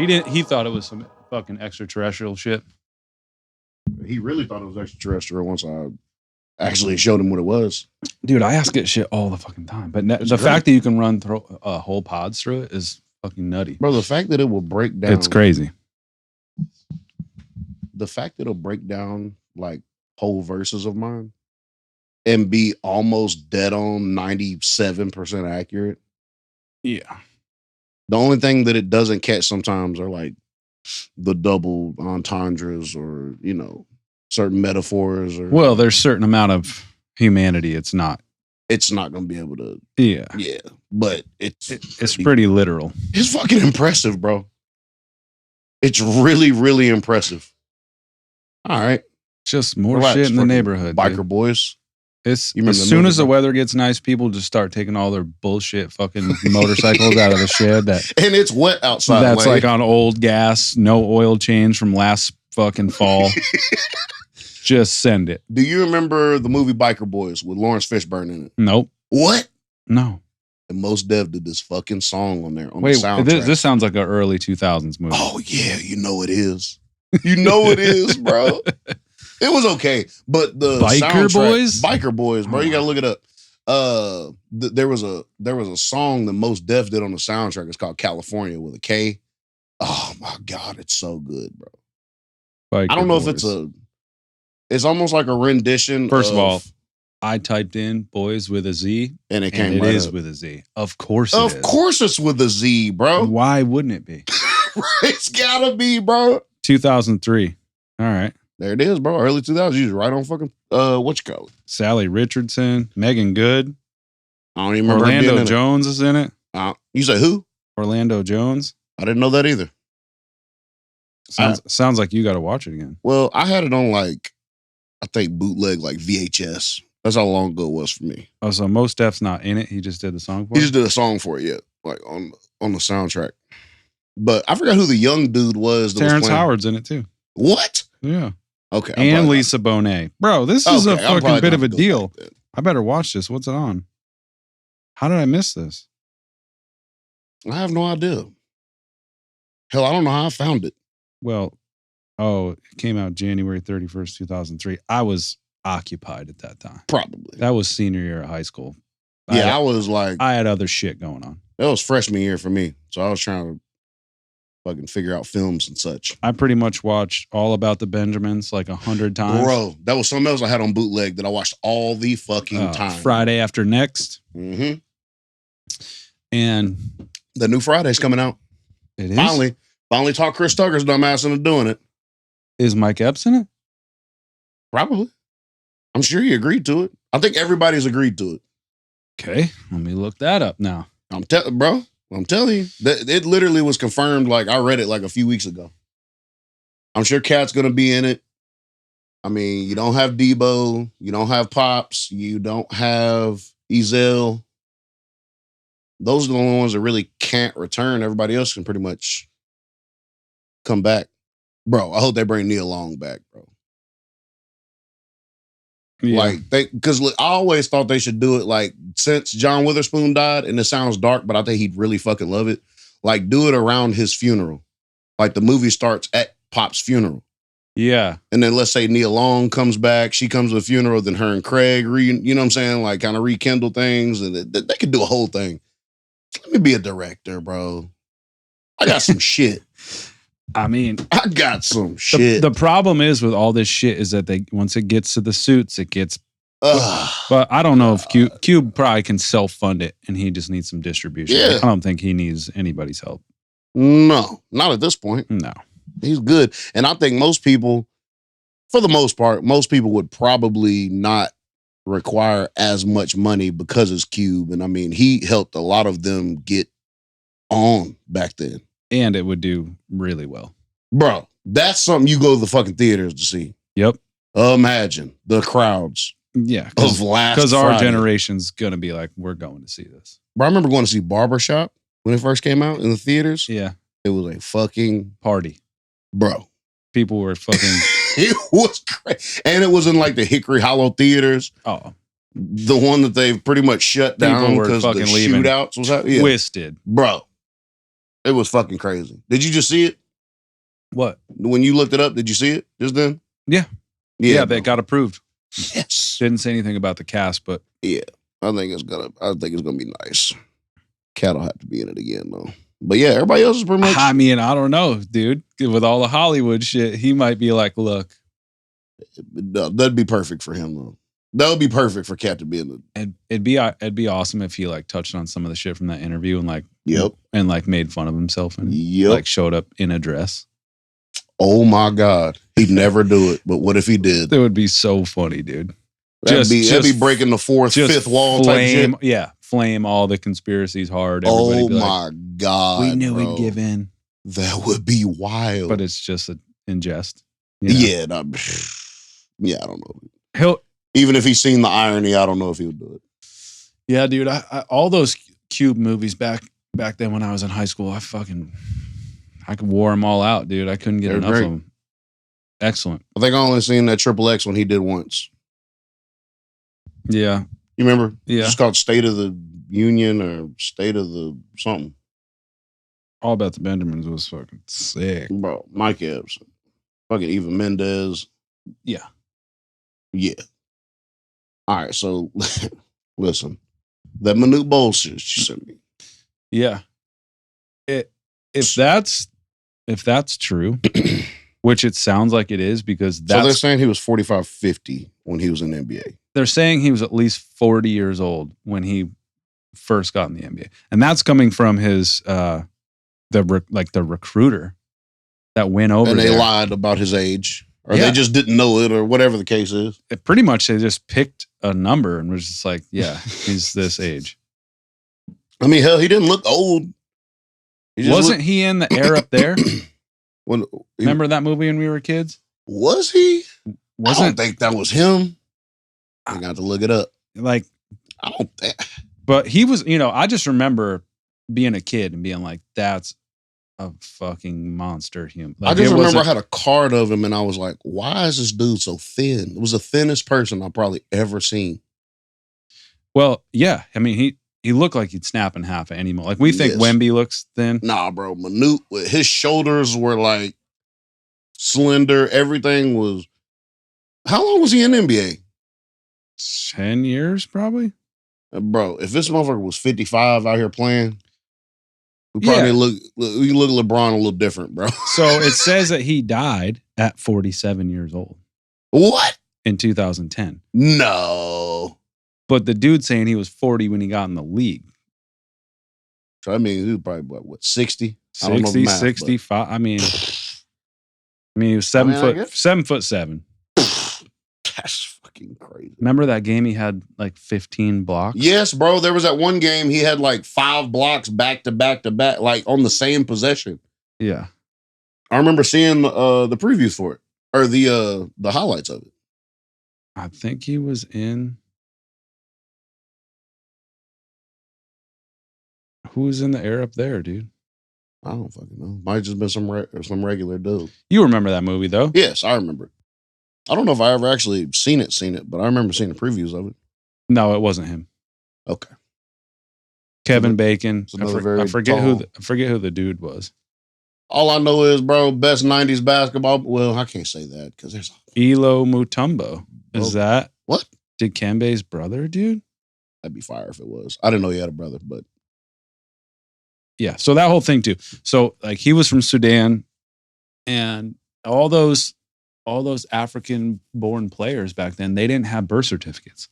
He thought it was some fucking extraterrestrial shit. He really thought it was extraterrestrial once I actually showed him what it was. Dude, I ask it shit all the fucking time. But the fact that you can run through whole pods through it is fucking nutty. Bro, the fact that it will break down. It's crazy. The fact that it'll break down like whole verses of mine and be almost dead on 97% accurate. Yeah. The only thing that it doesn't catch sometimes are like the double entendres or, you know, certain metaphors. Or well, there's a certain amount of humanity. It's not going to be able to. Yeah. Yeah. But it's pretty literal. It's fucking impressive, bro. It's really, really impressive. All right. Just more shit in the neighborhood. Biker boys. It's as soon as the weather gets nice, people just start taking all their bullshit fucking motorcycles out of the shed. And it's wet outside. That's like on old gas, no oil change from last fucking fall. Just send it. Do you remember the movie Biker Boys with Lawrence Fishburne in it? Nope. What? No. And Mos Def did this fucking song on there on the soundtrack. This sounds like an early 2000s movie. Oh yeah, you know it is. You know it is, bro. It was okay, but the Biker Boys, bro. You gotta look it up. There was a song that Mos Def did on the soundtrack. It's called California with a K. Oh my god, it's so good, bro. Biker I don't know Boys. if it's almost like a rendition. First of all, I typed in "boys" with a Z, and it came. It right is up. with a Z. Of course, Of course, it's with a Z, bro. Why wouldn't it be? It's gotta be, bro. 2003. All right. There it is, bro. Early 2000s. You was right on fucking, what you call it? Sally Richardson, Megan Good. I don't even remember. Orlando Jones is in it. You say who? Orlando Jones. I didn't know that either. Sounds like you got to watch it again. Well, I had it on like, I think bootleg, like VHS. That's how long ago it was for me. Oh, so Mos Def's not in it. He just did the song for it? He just did a song for it, yeah. Like on the soundtrack. But I forgot who the young dude was. Terrence Howard's in it too. What? Yeah. Okay. And Lisa Bonet. Bro, this is a fucking bit of a deal. I better watch this. What's it on? How did I miss this? I have no idea. Hell, I don't know how I found it. Well, it came out January 31st, 2003. I was occupied at that time. Probably. That was senior year of high school. Yeah, I had other shit going on. That was freshman year for me. So I was trying to fucking figure out films and such. I pretty much watched All About the Benjamins like 100 times. Bro, that was something else I had on bootleg that I watched all the fucking time. Friday After Next. Mm-hmm. And the new Friday's coming out. It is? Finally talked Chris Tucker's dumbass into doing it. Is Mike Epps in it? Probably. I'm sure he agreed to it. I think everybody's agreed to it. Okay, let me look that up now. I'm telling you, it literally was confirmed. Like I read it like a few weeks ago. I'm sure Cat's gonna be in it. I mean, you don't have Debo, you don't have Pops, you don't have Ezel. Those are the only ones that really can't return. Everybody else can pretty much come back. Bro, I hope they bring Nia Long back, bro. Yeah. Like, because I always thought they should do it like since John Witherspoon died, and it sounds dark, but I think he'd really fucking love it. Like, do it around his funeral. Like, the movie starts at Pop's funeral. Yeah. And then let's say Nia Long comes back, she comes to the funeral, then her and Craig, you know what I'm saying? Like, kind of rekindle things, and they could do a whole thing. Let me be a director, bro. I got some shit. I mean, I got some shit. The problem is with all this shit is that once it gets to the suits, it gets. But I don't know if Cube probably can self-fund it, and he just needs some distribution. Yeah. I don't think he needs anybody's help. No, not at this point. No, he's good, and I think most people, for the most part, most people would probably not require as much money because it's Cube, and I mean, he helped a lot of them get on back then. And it would do really well. Bro, that's something you go to the fucking theaters to see. Yep. Imagine the crowds. Yeah. Of last Because our Friday. generation's going to be like, we're going to see this. Bro, I remember going to see Barbershop when it first came out in the theaters. Yeah. It was a fucking party. Bro. People were fucking. It was crazy. And it was in like the Hickory Hollow theaters. Oh. The one that they've pretty much shut down because the shootouts was out. Yeah. Twisted. Bro. It was fucking crazy. Did you just see it? What? When you looked it up, did you see it just then? Yeah. Yeah, they got approved. Yes. Didn't say anything about the cast, but yeah, I think it's gonna be nice. Cat will have to be in it again though. But yeah, everybody else is pretty much. I mean, I don't know, dude. With all the Hollywood shit, he might be like, look. That'd be perfect for him though. That would be perfect for Cat to be in it. It'd be awesome if he like touched on some of the shit from that interview and like and like made fun of himself and like showed up in a dress. Oh my God, he'd never do it. But what if he did? It would be so funny, dude. That'd be breaking the fifth wall type shit. Yeah, flame all the conspiracies hard. Oh my God, we knew we'd give in. That would be wild. But it's just in jest. You know? Yeah, I don't know. Even if he's seen the irony, I don't know if he would do it. Yeah, dude. I all those Cube movies back then when I was in high school, I could wore them all out, dude. I couldn't get enough of them. Excellent. I think I only seen that XXX when he did once. Yeah. You remember? Yeah. It's called State of the Union or State of the something. All About the Benjamins was fucking sick. Bro, Mike Epps. Fucking Eva Mendes. Yeah. Yeah. All right, so listen. That Minute bullshit you sent me. Yeah. If that's true, which it sounds like it is, because that's... So they're saying he was 45, 50 when he was in the NBA. They're saying he was at least 40 years old when he first got in the NBA. And that's coming from his the recruiter that went over and they there. Lied about his age. Or they just didn't know it, or whatever the case is. Pretty much, they just picked a number and was just like, yeah, he's this age. I mean, hell, he didn't look old. Wasn't he in The Air Up There? Remember that movie when we were kids? Was he? I don't think that was him. I got to look it up. Like, I don't think. But he was, I just remember being a kid and being like, that's a fucking monster human. Like, I just remember I had a card of him and I was like, why is this dude so thin? It was the thinnest person I've probably ever seen. Well, yeah. I mean, he looked like he'd snap in half at any moment. Like we think Wemby looks thin. Nah, bro. Minute, his shoulders were like slender. Everything was. How long was he in the NBA? 10 years, probably. Bro, if this motherfucker was 55 out here playing, we probably look LeBron a little different, bro. So it says that he died at 47 years old. What? In 2010. No. But the dude saying he was 40 when he got in the league. So I mean, he was probably what 60? 60, 65. I mean, he was 7'7". That's fucking crazy. Remember that game he had like 15 blocks? Yes, bro. There was that one game he had like 5 blocks back to back to back, like on the same possession. Yeah. I remember seeing the previews for it. Or the highlights of it. I think he was in. Who was in The Air Up There, dude? I don't fucking know. Might just been some regular dude. You remember that movie though? Yes, I remember it. I don't know if I ever actually seen it, but I remember seeing the previews of it. No, it wasn't him. Okay. Kevin Bacon. I forget who the dude was. All I know is, bro, best 90s basketball. Well, I can't say that because there's Elo Mutombo. Is that what? Did Kembe's brother, dude? That'd be fire if it was. I didn't know he had a brother, but yeah. So that whole thing too. So like he was from Sudan, and all those African born players back then, they didn't have birth certificates.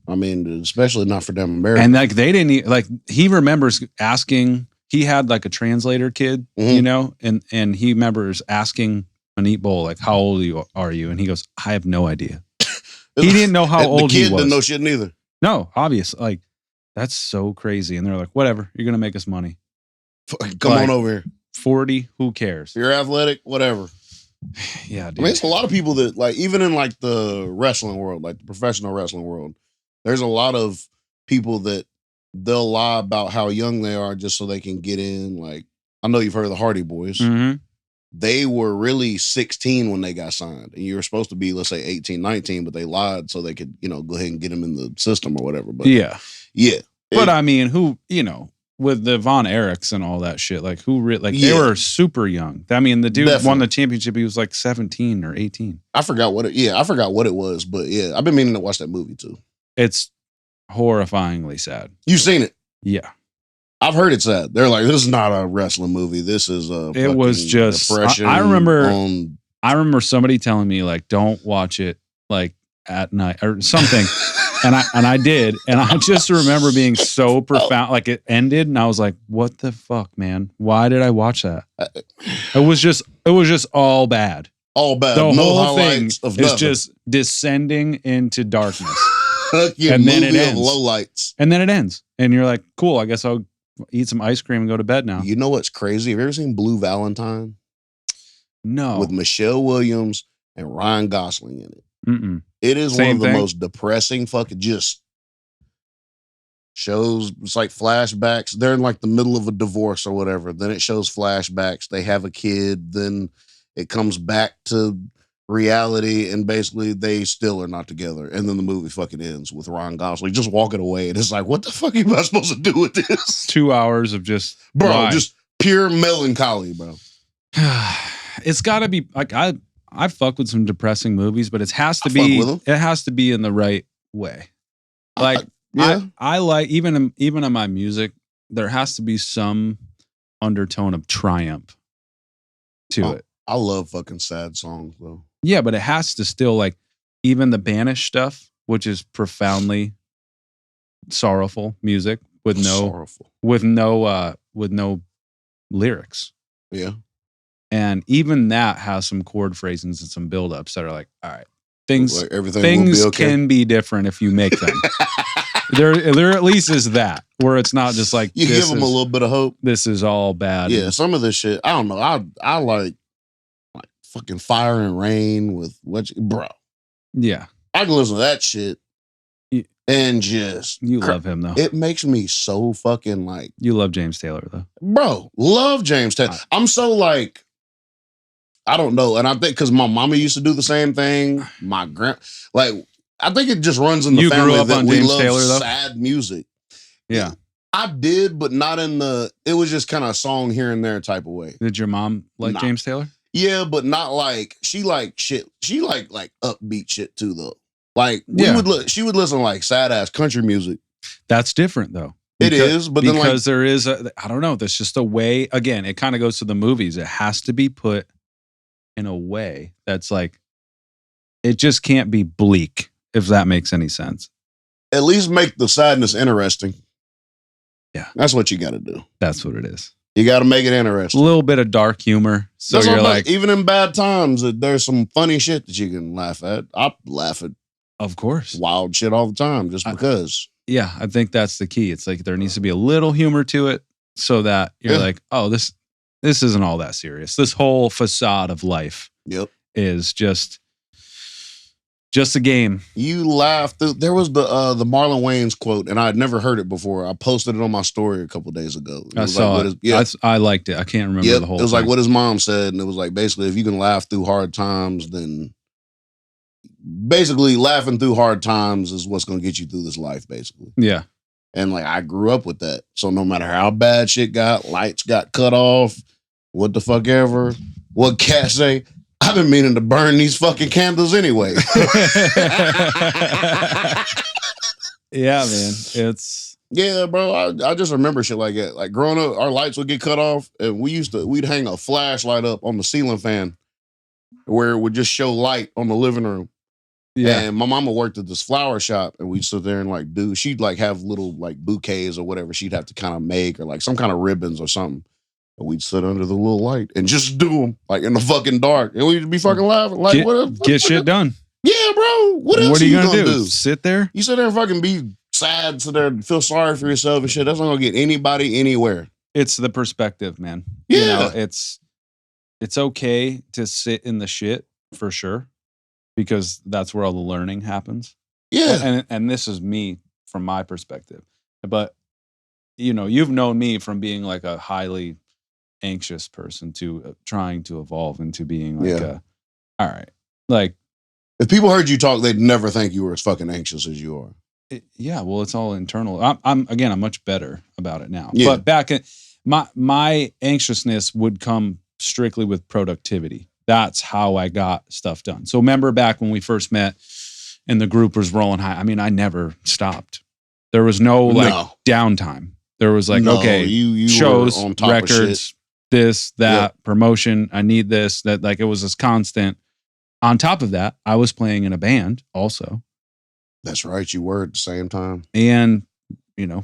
I mean, especially not for them Americans. And like they didn't like he remembers asking. He had like a translator kid, and he remembers asking Manit Bol, like, how old are you? And he goes, I have no idea. He didn't know how old he was. The kid didn't know shit neither. No, obvious. Like, that's so crazy. And they're like, whatever, you're going to make us money. Come on over here. 40, who cares? You're athletic, whatever. Yeah, dude. I mean, it's a lot of people that, like, even in, like, the wrestling world, like, the professional wrestling world, there's a lot of people that they'll lie about how young they are just so they can get in. Like, I know you've heard of the Hardy Boys. Mm-hmm. They were really 16 when they got signed. And you were supposed to be, let's say, 18, 19, but they lied so they could, go ahead and get them in the system or whatever. But yeah. Yeah. But I mean, with the Von Erichs and all that shit. Like they Yeah. were super young. I mean, the dude Definitely. won the championship. He was like 17 or 18. I forgot what it was, but yeah, I've been meaning to watch that movie too. It's horrifyingly sad. You've seen it? Yeah. I've heard it's sad. They're like, this is not a wrestling movie. This is a It was just depression. I remember somebody telling me like, don't watch it like at night or something. and I did. And I just remember being so profound. Like it ended and I was like, what the fuck, man? Why did I watch that? It was just all bad. All bad. The no whole thing highlights of is nothing. just descending into darkness. And then it ends. Low lights. And then it ends. And you're like, cool, I guess I'll eat some ice cream and go to bed now. You know what's crazy? Have you ever seen Blue Valentine? No. With Michelle Williams and Ryan Gosling in it. Mm-mm. It is Same one of the thing? most depressing fucking just shows. It's like flashbacks. They're in like the middle of a divorce or whatever. Then it shows flashbacks. They have a kid. Then it comes back to reality and basically they still are not together. And then the movie fucking ends with Ryan Gosling just walking away. And it's like, what the fuck are you supposed to do with this? 2 hours of just Bro, just pure melancholy, bro. It's gotta be like I fuck with some depressing movies, but it has to be in the right way. Like I like even in my music, there has to be some undertone of triumph to it. I love fucking sad songs though. Yeah, but it has to still like even the Banished stuff, which is profoundly sorrowful music with no lyrics. Yeah. And even that has some chord phrasings and some buildups that are like, all right, things can be different if you make them. there at least is that where it's not just like you give them a little bit of hope. This is all bad. Yeah, some of this shit, I don't know. I like fucking Fire and Rain with bro. Yeah, I can listen to that shit and just love him though. It makes me so fucking like you love James Taylor though, bro. Love James Taylor. I'm so like. I don't know. And I think because my mama used to do the same thing. My I think it just runs in the family grew up that on we James love Taylor, though? sad music. Yeah. I did, but not in it was just kind of a song here and there type of way. Did your mom like James Taylor? Yeah, but not like, she liked shit. She like upbeat shit too, though. Like, she would listen to like sad ass country music. That's different though. It is, but because there is I don't know, there's just a way, again, it kind of goes to the movies. It has to be put in a way that's like, it just can't be bleak, if that makes any sense. At least make the sadness interesting. Yeah. That's what you got to do. That's what it is. You got to make it interesting. A little bit of dark humor. So that's you're like, even in bad times, there's some funny shit that you can laugh at. I laugh at, of course, wild shit all the time just because. Yeah, I think that's the key. It's like there needs to be a little humor to it so that you're like, oh, this isn't all that serious. This whole facade of life is just a game. You laugh through. There was the Marlon Wayans quote, and I had never heard it before. I posted it on my story a couple days ago. I saw it. I liked it. I can't remember the whole thing. It was like what his mom said, and it was like basically if you can laugh through hard times, then basically laughing through hard times is what's going to get you through this life, basically. Yeah. And like I grew up with that. So no matter how bad shit got, lights got cut off, what the fuck ever, what cat say, I've been meaning to burn these fucking candles anyway. Yeah, man. Yeah, bro. I just remember shit like that. Like growing up, our lights would get cut off and we'd hang a flashlight up on the ceiling fan where it would just show light on the living room. Yeah. And my mama worked at this flower shop and we'd sit there and like she'd like have little like bouquets or whatever she'd have to kind of make or like some kind of ribbons or something. And we'd sit under the little light and just do them like in the fucking dark. And we'd be fucking laughing. Like, get shit done. Yeah, bro. What else are you gonna do? Sit there? You sit there and fucking be sad, sit there and feel sorry for yourself and shit. That's not gonna get anybody anywhere. It's the perspective, man. Yeah. You know, it's okay to sit in the shit for sure. Because that's where all the learning happens. Yeah. And this is me from my perspective. But, you know, you've known me from being like a highly anxious person to trying to evolve into being like all right. Like, if people heard you talk, they'd never think you were as fucking anxious as you are. Yeah, well, it's all internal. I'm much better about it now. Yeah. But back in my anxiousness would come strictly with productivity. That's how I got stuff done. So remember back when we first met and the group was rolling high. I mean, I never stopped. There was no downtime. There was like, okay, you shows, were on top records, of shit. this, that, promotion. I need this, that. Like it was this constant. On top of that, I was playing in a band also. That's right. You were at the same time. And,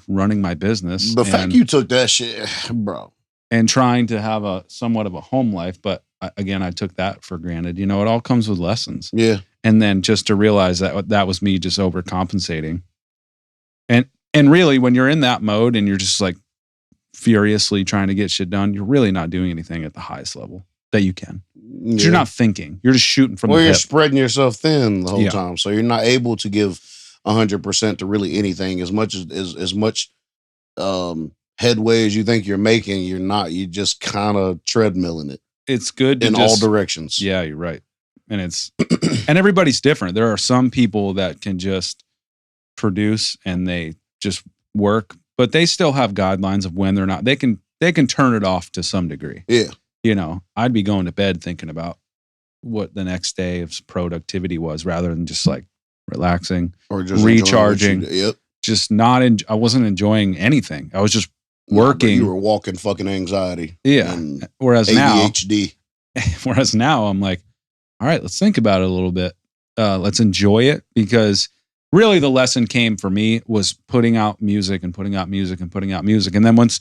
running my business. The fact you took that shit, bro. And trying to have a somewhat of a home life. But again, I took that for granted. It all comes with lessons. Yeah. And then just to realize that was me just overcompensating. And really, when you're in that mode and you're just like furiously trying to get shit done, you're really not doing anything at the highest level that you can. Yeah. You're not thinking. You're just shooting from the hip. You're spreading yourself thin the whole time. So you're not able to give 100% to really anything. As much headway as you think you're making, you're not. You just kind of treadmilling it. It's good to in all directions. Yeah, you're right. And it's and everybody's different. There are some people that can just produce and they just work, but they still have guidelines of when they're not. They can turn it off to some degree. Yeah. I'd be going to bed thinking about what the next day of productivity was rather than just like relaxing or just recharging. Yep. Just I wasn't enjoying anything. I was just working. You were walking fucking anxiety. Yeah. Whereas ADHD. Now I'm like, all right, let's think about it a little bit. Let's enjoy it, because really the lesson came for me was putting out music and putting out music and putting out music. And then once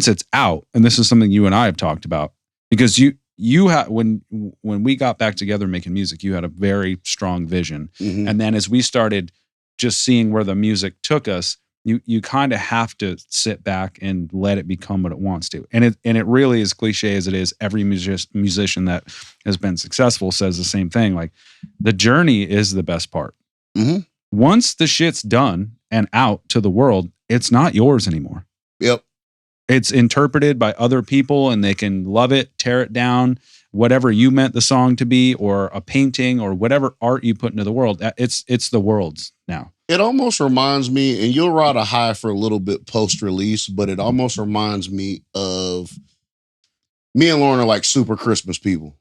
it's out, and this is something you and I have talked about, because you had, when we got back together making music, you had a very strong vision. Mm-hmm. And then as we started just seeing where the music took us, you kind of have to sit back and let it become what it wants to. And it really, as cliche as it is, every musician that has been successful says the same thing. Like, the journey is the best part. Mm-hmm. Once the shit's done and out to the world, it's not yours anymore. Yep. It's interpreted by other people and they can love it, tear it down, whatever you meant the song to be, or a painting or whatever art you put into the world. It's the world's now. It almost reminds me, and you'll ride a high for a little bit post-release, but it almost reminds me of me and Lauren are like super Christmas people.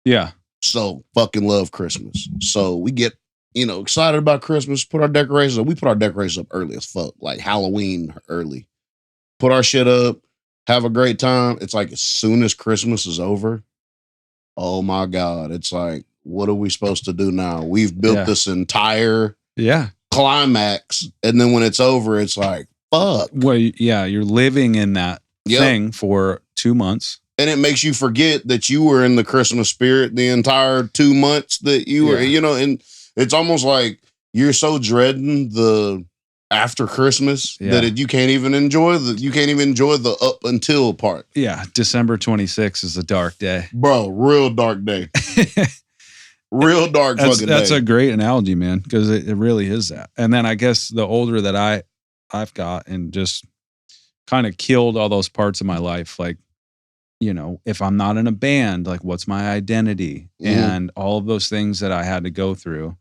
Yeah. So fucking love Christmas. So we get, excited about Christmas, put our decorations up. We put our decorations up early as fuck, like Halloween early. Put our shit up, have a great time. It's like as soon as Christmas is over, oh my God, it's like, what are we supposed to do now? We've built this entire climax, and then when it's over, it's like, fuck. Well, yeah, you're living in that thing for 2 months. And it makes you forget that you were in the Christmas spirit the entire 2 months that you were, and it's almost like you're so dreading the after Christmas that you can't even enjoy the up until part. Yeah, December 26th is a dark day. Bro, real dark day. Real dark fucking day. That's a great analogy, man, because it really is that. And then I guess the older that I've got and just kind of killed all those parts of my life, like, if I'm not in a band, like, what's my identity? And all of those things that I had to go through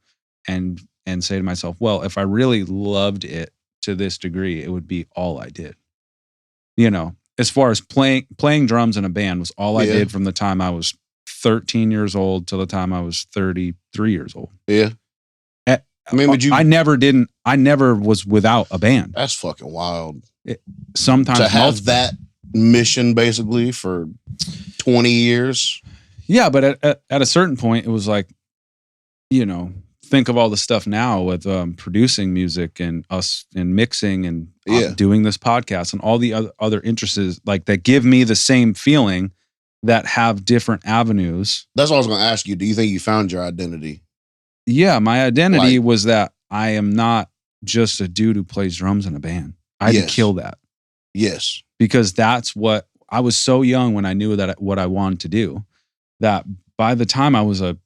and say to myself, well, if I really loved it to this degree, it would be all I did. As far as playing drums in a band was all I did from the time I was 13 years old till the time I was 33 years old. Yeah. I mean, I never was without a band. That's fucking wild. Sometimes to have that mission basically for 20 years. Yeah, but at a certain point, it was like, think of all the stuff now with producing music and us and mixing and doing this podcast and all the other interests like that give me the same feeling that have different avenues. That's what I was going to ask you. Do you think you found your identity? Yeah, my identity was that I am not just a dude who plays drums in a band. I had to kill that. Yes. Because that's what I was so young when I knew that what I wanted to do, that by the time I was a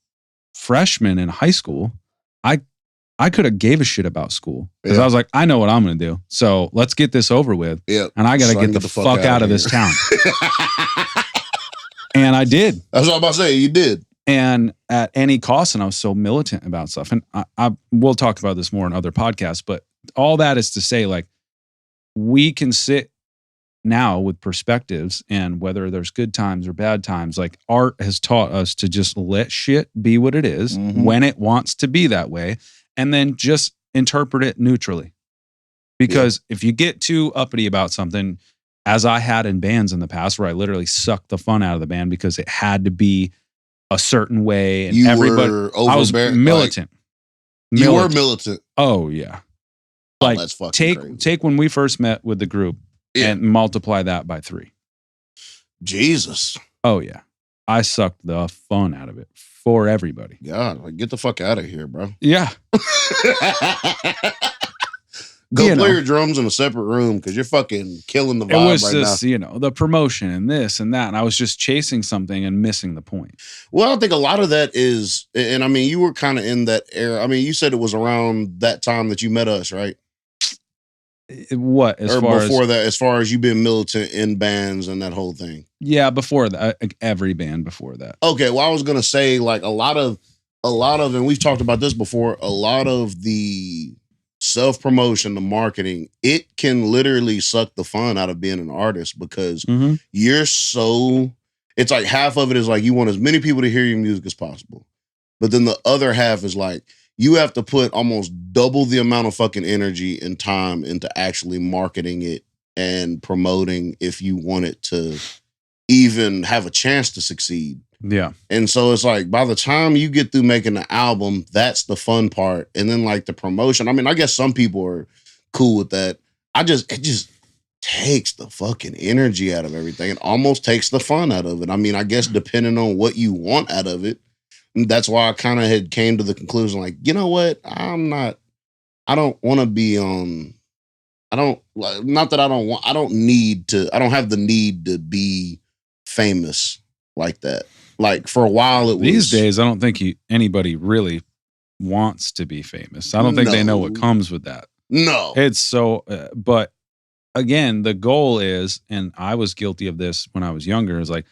freshman in high school, I could have gave a shit about school because I was like, I know what I'm going to do. So let's get this over with. Yeah. And I got to get the fuck out of this town. And I did. That's what I'm about to say. You did. And at any cost, and I was so militant about stuff. And I will talk about this more in other podcasts, but all that is to say, like, we can sit now with perspectives, and whether there's good times or bad times, like art has taught us to just let shit be what it is when it wants to be that way, and then just interpret it neutrally. Because if you get too uppity about something, as I had in bands in the past, where I literally sucked the fun out of the band because it had to be a certain way, and everybody, I was militant. You were militant. Oh yeah. Like, that's fucking crazy. Take when we first met with the group and multiply that by 3. Jesus. Oh yeah. I sucked the fun out of it for everybody. God, like, get the fuck out of here, bro. Yeah. Go play your drums in a separate room because you're fucking killing the vibe right now. It was just, the promotion and this and that. And I was just chasing something and missing the point. Well, I think a lot of that is, and I mean, you were kind of in that era. I mean, you said it was around that time that you met us, right? What? As far as you been militant in bands and that whole thing? Yeah, before that, every band before that. Okay, well, I was gonna say, like, a lot of, and we've talked about this before. A lot of the self-promotion, the marketing, it can literally suck the fun out of being an artist because you're so. It's like half of it is like you want as many people to hear your music as possible, but then the other half is like, you have to put almost double the amount of fucking energy and time into actually marketing it and promoting if you want it to even have a chance to succeed. Yeah. And so it's like, by the time you get through making the album, that's the fun part. And then like the promotion, I mean, I guess some people are cool with that. It just takes the fucking energy out of everything. It almost takes the fun out of it. I mean, I guess depending on what you want out of it. That's why I kind of had came to the conclusion, like, you know what? I don't want to be on, I don't have the need to be famous like that. Like, for a while it was. These days, I don't think anybody really wants to be famous. I don't think they know what comes with that. No. It's so, but again, the goal is, and I was guilty of this when I was younger, is like,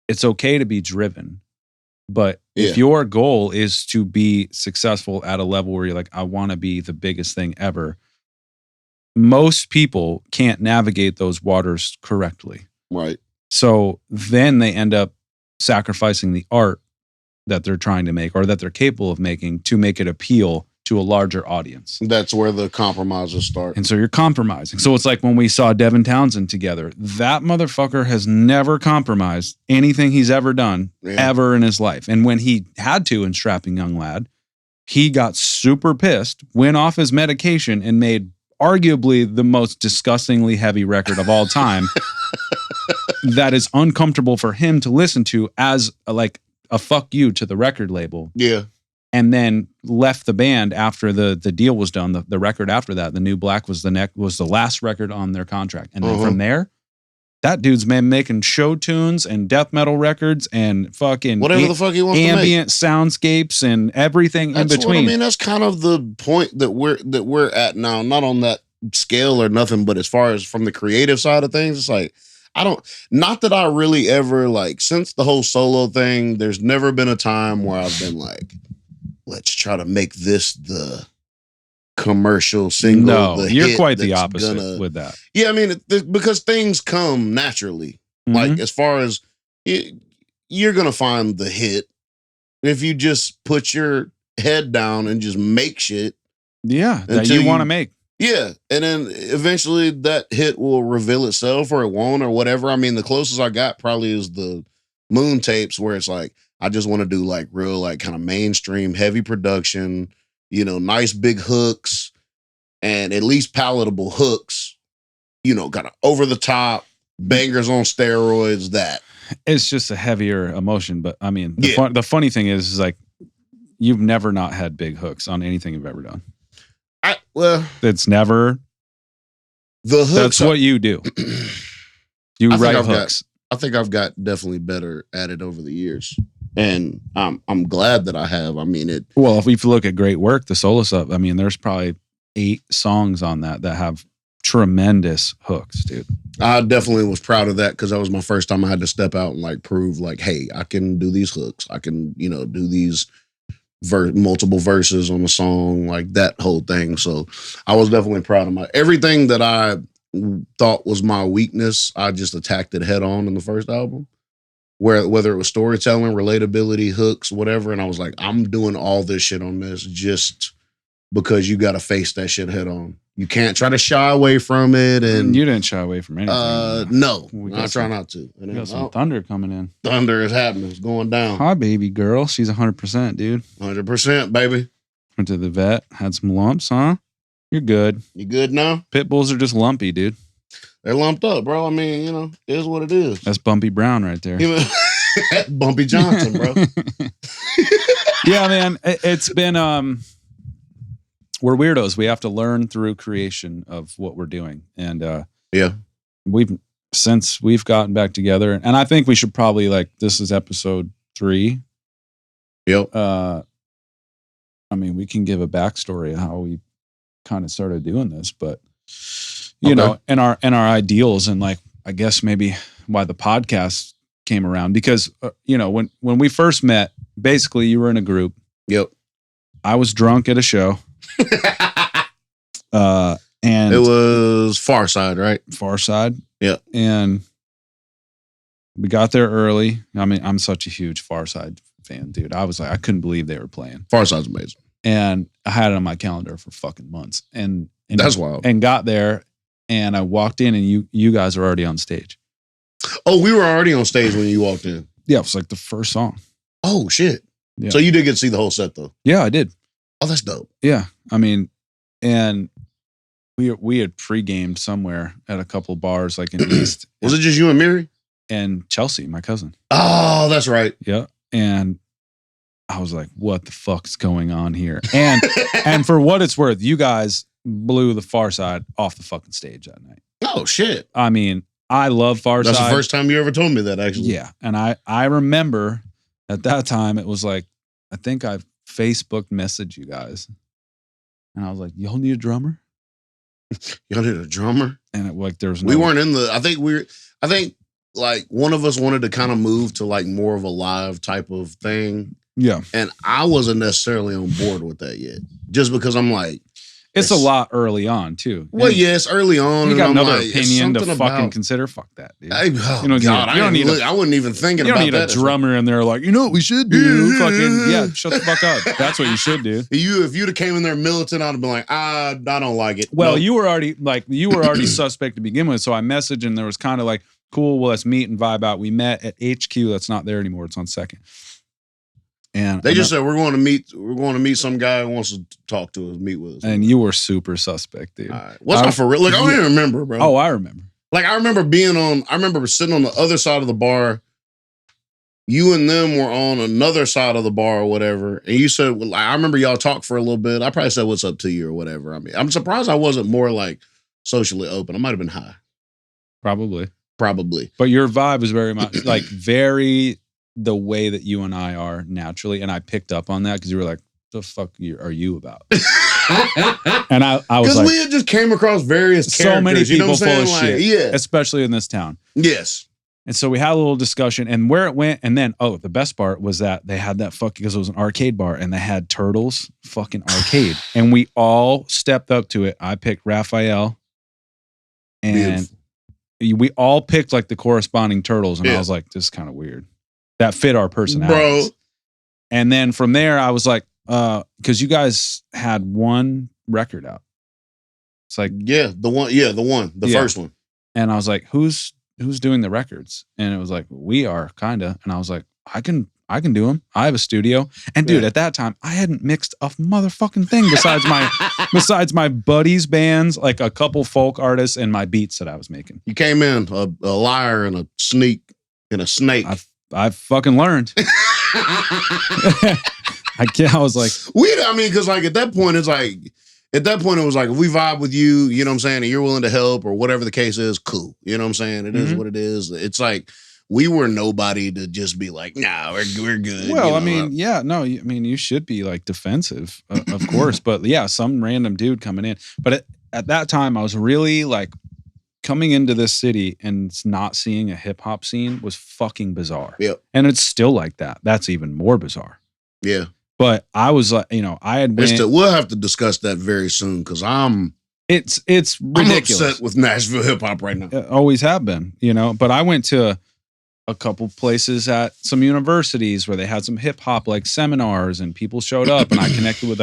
it's okay to be driven. But if your goal is to be successful at a level where you're like, I want to be the biggest thing ever, most people can't navigate those waters correctly. Right. So then they end up sacrificing the art that they're trying to make or that they're capable of making to make it appeal to a larger audience. That's where the compromises start. And so you're compromising. So it's like when we saw Devin Townsend together, that motherfucker has never compromised anything he's ever done ever in his life. And when he had to in Strapping Young Lad, he got super pissed, went off his medication and made arguably the most disgustingly heavy record of all time that is uncomfortable for him to listen to as like a fuck you to the record label. Yeah. And then left the band after the deal was done. The record after that, The New Black, was the last record on their contract. And then from there, that dude's been making show tunes and death metal records and fucking whatever the fuck he wants ambient to make. Soundscapes and everything in between. I mean, that's kind of the point that we're at now. Not on that scale or nothing, but as far as from the creative side of things, it's like, not that I really ever, like, since the whole solo thing, there's never been a time where I've been like, let's try to make this the commercial single. No, you're quite the opposite with that. Yeah, I mean, because things come naturally. Like, as far as you're going to find the hit if you just put your head down and just make shit. Yeah, that you want to make. Yeah, and then eventually that hit will reveal itself or it won't or whatever. I mean, the closest I got probably is the Moon tapes where it's like, I just want to do like real, like kind of mainstream, heavy production, nice big hooks and at least palatable hooks, kind of over the top, bangers on steroids, that. It's just a heavier emotion. But I mean, the funny thing is like, you've never not had big hooks on anything you've ever done. It's never. The hooks. That's what you do. You write hooks. I think I've got definitely better at it over the years. And I'm glad that I have. I mean, it. Well, if you look at Great Work, the solo stuff, I mean, there's probably 8 songs on that have tremendous hooks, dude. I definitely was proud of that because that was my first time I had to step out and like prove like, hey, I can do these hooks. I can, do these multiple verses on the song, like that whole thing. So I was definitely proud of everything that I thought was my weakness. I just attacked it head on in the first album, whether it was storytelling, relatability, hooks, whatever. And I was like, I'm doing all this shit on this just because you got to face that shit head on. You can't try to shy away from it. And you didn't shy away from anything. No, I try not to. And we got some thunder coming in. Thunder is happening. It's going down. Hi, baby girl. She's 100%, dude. 100%, baby. Went to the vet. Had some lumps, huh? You're good. You good now? Pit bulls are just lumpy, dude. They're lumped up, bro. I mean, it is what it is. That's Bumpy Brown right there. Bumpy Johnson, bro. Yeah, man. It's been we're weirdos. We have to learn through creation of what we're doing. And yeah. Since we've gotten back together, and I think we should probably, this is episode 3. Yep. I mean, we can give a backstory of how we kind of started doing this, but you know, and our ideals, and I guess maybe why the podcast came around, because when we first met, basically you were in a group. Yep. I was drunk at a show. And it was Far Side, right? Far Side. Yeah. And we got there early. I mean, I'm such a huge Far Side fan, dude. I was like, I couldn't believe they were playing. Far Side's amazing. And I had it on my calendar for fucking months. And that's wild. And got there, and I walked in, and you guys were already on stage. Oh, we were already on stage when you walked in. Yeah, it was like the first song. Oh shit. Yeah. So you did get to see the whole set though? Yeah, I did. Oh, that's dope. Yeah. I mean, and we had pre-gamed somewhere at a couple bars like in East. Was it just you and Mary? And Chelsea, my cousin. Oh, that's right. Yeah. And I was like, what the fuck's going on here? And for what it's worth, you guys blew the Far Side off the fucking stage that night. Oh shit. I mean, I love Far Side. That's the first time you ever told me that, actually. Yeah. And I remember at that time it was like, I think I Facebook messaged you guys. And I was like, y'all need a drummer? Y'all need a drummer? And there was no. We weren't in the, I think one of us wanted to kind of move to more of a live type of thing. Yeah. And I wasn't necessarily on board with that yet. Just because I'm like, it's a lot early on too. Well, yes, early on. You got another like, opinion to fucking consider. Fuck that, dude. I wasn't even thinking about that. You don't need a drummer in there like, you know what we should do? Fucking, shut the fuck up. That's what you should do. If you'd have came in there militant, I'd have been like, I don't like it. Well, you were already suspect to begin with. So I messaged, and there was kind of like, cool, well, let's meet and vibe out. We met at HQ. That's not there anymore. It's on 2nd. And they just said we're going to meet some guy who wants to talk to us, meet with us. And you were super suspect, dude. All right. What's not for real? Look, I don't even remember, bro. Oh, I remember. I remember sitting on the other side of the bar. You and them were on another side of the bar or whatever. And you said, well, I remember y'all talked for a little bit. I probably said, what's up to you or whatever. I mean, I'm surprised I wasn't more socially open. I might've been high. Probably. But your vibe was very much very the way that you and I are naturally. And I picked up on that because you were like, the fuck are you about? And I was because we had just came across various characters. So many people full of shit. Yeah. Especially in this town. Yes. And so we had a little discussion, and where it went, and then, the best part was that they had that because it was an arcade bar, and they had Turtles fucking arcade. And we all stepped up to it. I picked Raphael, and we all picked the corresponding Turtles, and I was like, this is kind of weird. That fit our personalities. Bro. And then from there, I was like, because you guys had one record out. It's like, the first one. And I was like, who's doing the records? And it was like, we are, kind of. And I was like, I can do them. I have a studio. And dude, at that time, I hadn't mixed a motherfucking thing besides my buddies' bands, like a couple folk artists and my beats that I was making. You came in a liar and a sneak and a snake. I fucking learned. I was like, because at that point, it was like, if we vibe with you, you know what I'm saying, and you're willing to help or whatever the case is, cool. You know what I'm saying? It is what it is. It's like, we were nobody to just be like, nah, we're good. Well, you should be defensive, of course. But yeah, some random dude coming in. But at that time, I was really coming into this city and not seeing a hip hop scene was fucking bizarre. Yep. And it's still like that. That's even more bizarre. Yeah. But I was like, I had went. We'll have to discuss that very soon because it's ridiculous. I'm upset with Nashville hip hop right now. Always have been, But I went to a couple places at some universities where they had some hip hop like seminars and people showed up and I connected with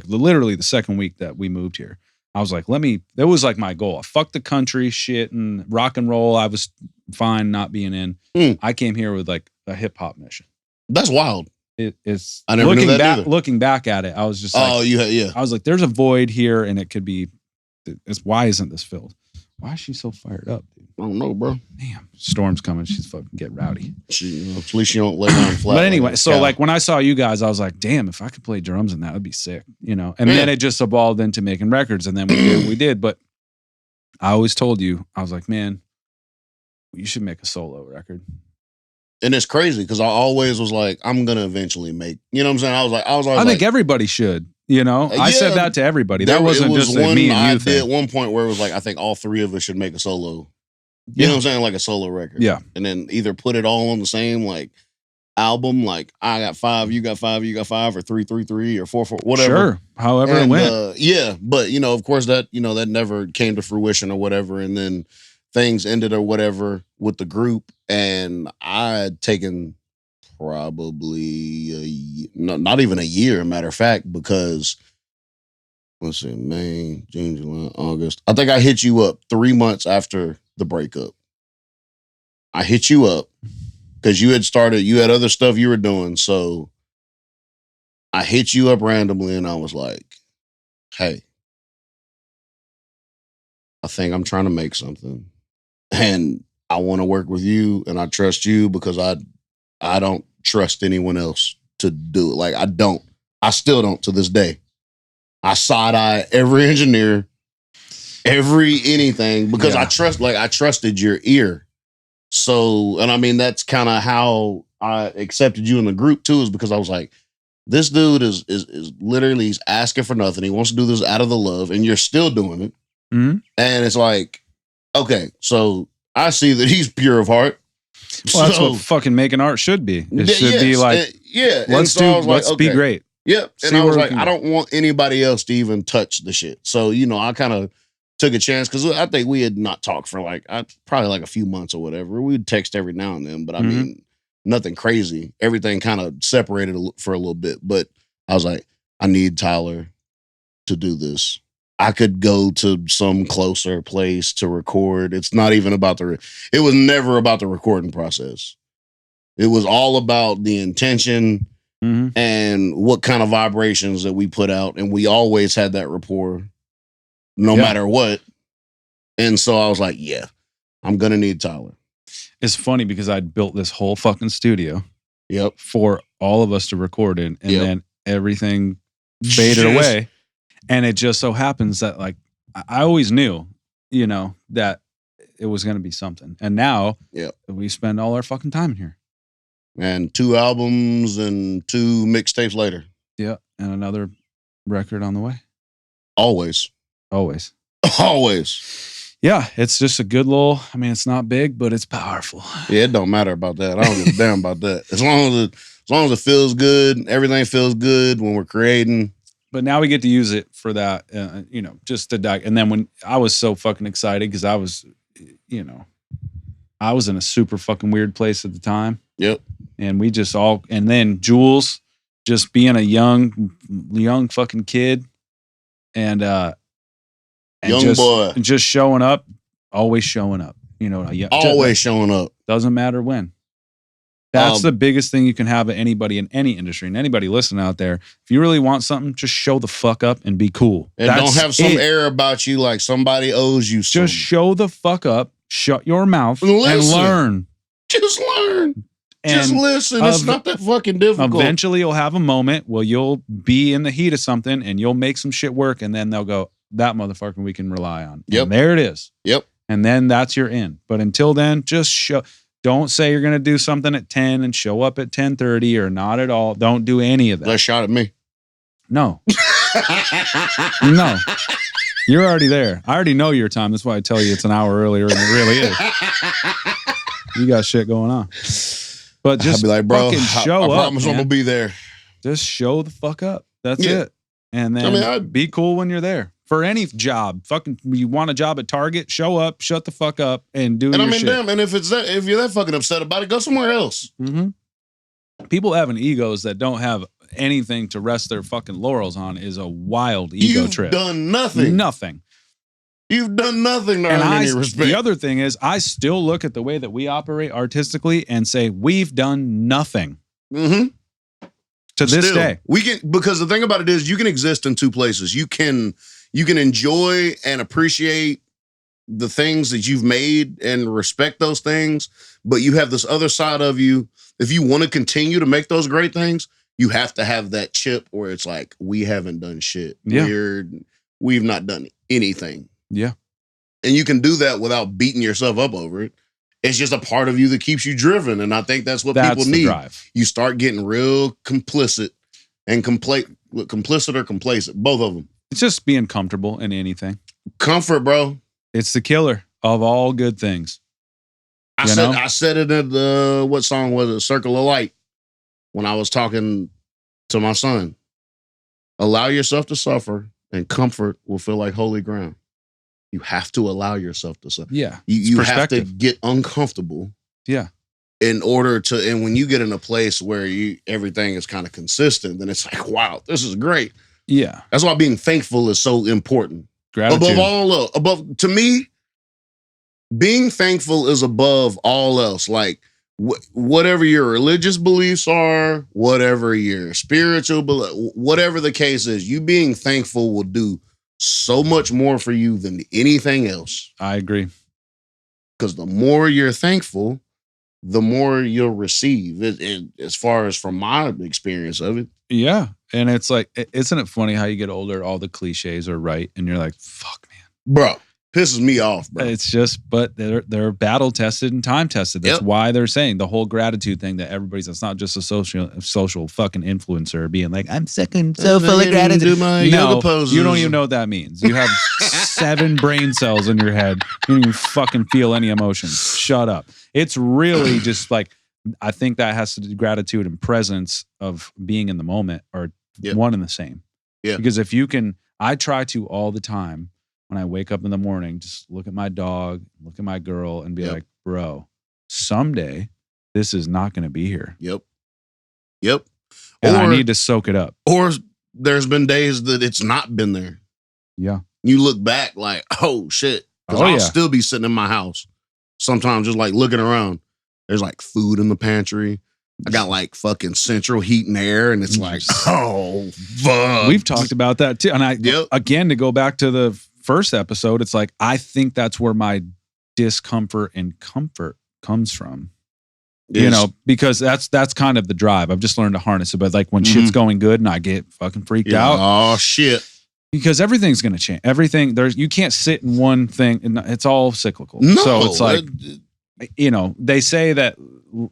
literally the second week that we moved here. I was like, that was like my goal. I fucked the country shit and rock and roll. I was fine not being in. I came here with like a hip hop mission. That's wild. It's I never knew that either. Looking back at it, I was just like, yeah. I was like, there's a void here and it could be, why isn't this filled? Why is she so fired up, dude? I don't know, bro. Damn, storm's coming. She's fucking get rowdy. At least she don't lay down flat. But anyway, so like when I saw you guys, I was like, damn, if I could play drums in that, would be sick, And then it just evolved into making records, and then we did what we did. But I always told you, I was like, man, you should make a solo record. And it's crazy because I always was like, I'm gonna eventually make. You know what I'm saying? I was. I think everybody should. I said that to everybody. That wasn't just a me and you thing. At one point where it was like, I think all three of us should make a solo. You know what I'm saying? Like a solo record. Yeah. And then either put it all on the same like album, like I got 5, you got 5, you got 5, or 3, 3, 3, or 4, 4, whatever. Sure. However it went. Yeah. But of course that, that never came to fruition or whatever. And then things ended or whatever with the group. And I had taken probably not even a year, matter of fact, because let's see, May, June, July, August. I think I hit you up 3 months after the breakup. I hit you up because you had other stuff you were doing. So I hit you up randomly and I was like, hey, I think I'm trying to make something. And I want to work with you and I trust you because I don't trust anyone else to do it. Like I still don't to this day. I side-eye every engineer, every anything because I trusted your ear. So, and I mean, that's kind of how I accepted you in the group too, is because I was like, this dude is literally, he's asking for nothing. He wants to do this out of the love and you're still doing it. Mm-hmm. And it's like, okay, so I see that he's pure of heart. Well, that's what fucking making art should be. It should be like, let's be great. Yep. And I was like, I don't want anybody else to even touch the shit. So, I kind of took a chance because I think we had not talked for probably like a few months or whatever. We'd text every now and then, but I mean, nothing crazy. Everything kind of separated for a little bit. But I was like, I need Tyler to do this. I could go to some closer place to record. It's not even about it was never about the recording process. It was all about the intention and what kind of vibrations that we put out. And we always had that rapport no matter what. And so I was like, yeah, I'm going to need Tyler. It's funny because I'd built this whole fucking studio for all of us to record in. And then everything faded away. And it just so happens that like, I always knew, that it was going to be something. And now we spend all our fucking time in here. And 2 albums and 2 mixtapes later. Yeah. And another record on the way. Always. Yeah. It's just a good it's not big, but it's powerful. Yeah. It don't matter about that. I don't give a damn about that. As long as it feels good, everything feels good when we're creating. But now we get to use it for that, just to die. And then when I was so fucking excited because I was, I was in a super fucking weird place at the time. Yep. And we just and then Jules just being a young fucking kid and young boy just showing up, always showing up, always showing up. Doesn't matter when. That's the biggest thing you can have at anybody in any industry and anybody listening out there. If you really want something, just show the fuck up and be cool. And don't have some air about you like somebody owes you something. Just show the fuck up, shut your mouth, and learn. Just learn. Just listen. It's not that fucking difficult. Eventually you'll have a moment where you'll be in the heat of something and you'll make some shit work and then they'll go, that motherfucker we can rely on. Yep. And there it is. Yep. And then that's your in. But until then, just show. Don't say you're going to do something at 10 and show up at 10:30 or not at all. Don't do any of that. Last shot at me. No. No. You're already there. I already know your time. That's why I tell you it's an hour earlier than it really is. You got shit going on. But just I'll be like, bro, fucking show up. I promise I'm going to be there. Just show the fuck up. That's Yeah. it. And then be cool when you're there. For any job, fucking, you want a job at Target, show up, shut the fuck up, and do your shit. Damn, and if you're that fucking upset about it, go somewhere else. Mm-hmm. People having egos that don't have anything to rest their fucking laurels on is a wild ego trip. You've done nothing. Nothing. You've done nothing to earn any respect. The other thing is, I still look at the way that we operate artistically and say, we've done nothing. Mm-hmm. To this day. Because the thing about it is, you can exist in two places. You can enjoy and appreciate the things that you've made and respect those things, but you have this other side of you. If you want to continue to make those great things, you have to have that chip where it's like, we haven't done shit. Yeah. We've not done anything. Yeah. And you can do that without beating yourself up over it. It's just a part of you that keeps you driven. And I think that's what people need. Drive. You start getting real complicit and complicit or complacent, both of them. It's just being comfortable in anything. Comfort, bro. It's the killer of all good things. I said it at what song was it? Circle of Light. When I was talking to my son. Allow yourself to suffer and comfort will feel like holy ground. You have to allow yourself to suffer. Yeah. You have to get uncomfortable. Yeah. In order to, and when you get in a place where everything is kind of consistent, then it's like, wow, this is great. Yeah. That's why being thankful is so important. Gratitude. To me, being thankful is above all else. Like whatever your religious beliefs are, whatever your spiritual belief, whatever the case is, you being thankful will do so much more for you than anything else. I agree. Because the more you're thankful, the more you'll receive. As far as from my experience of it. Yeah. And it's like, isn't it funny how you get older, all the cliches are right, and you're like, fuck, man. Bro, pisses me off, bro. It's just, but they're battle tested and time tested. That's why they're saying the whole gratitude thing that everybody's, it's not just a social fucking influencer being like, I'm sick and so full of gratitude. Do my yoga poses. You don't even know what that means. You have 7 brain cells in your head. You don't even fucking feel any emotions. Shut up. It's really just like, I think that has to do gratitude and presence of being in the moment are one and the same. Yeah. Because if you can, I try to all the time when I wake up in the morning, just look at my dog, look at my girl and be like, bro, someday this is not going to be here. Yep. And I need to soak it up. Or there's been days that it's not been there. Yeah. You look back like, oh shit. Because I'll still be sitting in my house. Sometimes just like looking around. There's like food in the pantry. I got like fucking central heat and air, and it's like, oh, fuck. We've talked about that too. And again, to go back to the first episode, it's like, I think that's where my discomfort and comfort comes from. You know, because that's kind of the drive. I've just learned to harness it. But like when shit's going good and I get fucking freaked out. Oh, shit. Because everything's going to change. Everything, you can't sit in one thing. And it's all cyclical. No, so it's like, they say that,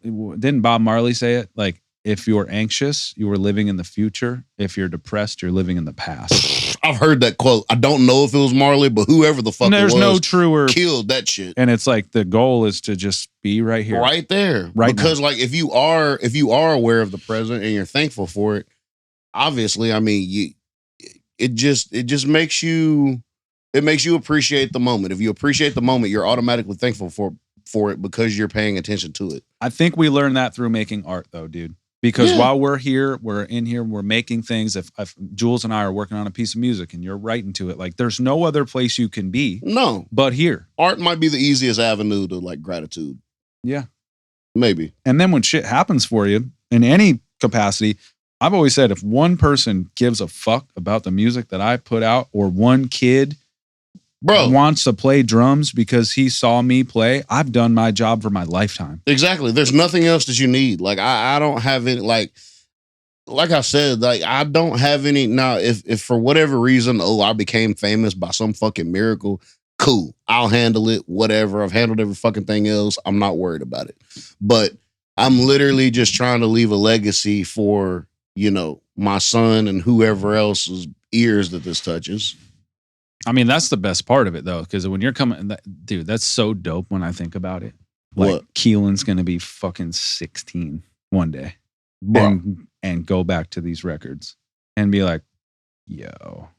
didn't Bob Marley say it? Like, if you're anxious, you are living in the future. If you're depressed, you're living in the past. I've heard that quote. I don't know if it was Marley, but whoever the fuck it was, no truer, killed that shit. And it's like the goal is to just be right here, right there, right because now. Like if you are aware of the present and you're thankful for it, obviously, I mean, it just makes you appreciate the moment. If you appreciate the moment, you're automatically thankful for it because you're paying attention to it. I think we learned that through making art, though, dude. Because while we're in here, we're making things. If Jules and I are working on a piece of music and you're writing to it, like there's no other place you can be. No. But here. Art might be the easiest avenue to like gratitude. Yeah. Maybe. And then when shit happens for you in any capacity, I've always said if one person gives a fuck about the music that I put out, or one kid wants to play drums because he saw me play, I've done my job for my lifetime. Exactly. There's nothing else that you need. Like I don't have any, like I said, like I don't have any. Now, if for whatever reason, I became famous by some fucking miracle, cool. I'll handle it. Whatever. I've handled every fucking thing else. I'm not worried about it. But I'm literally just trying to leave a legacy for, my son and whoever else's ears that this touches. I mean, that's the best part of it, though, because when you're coming, dude, that's so dope when I think about it. Like, Keelan's going to be fucking 16 one day. Bro. and go back to these records and be like, yo.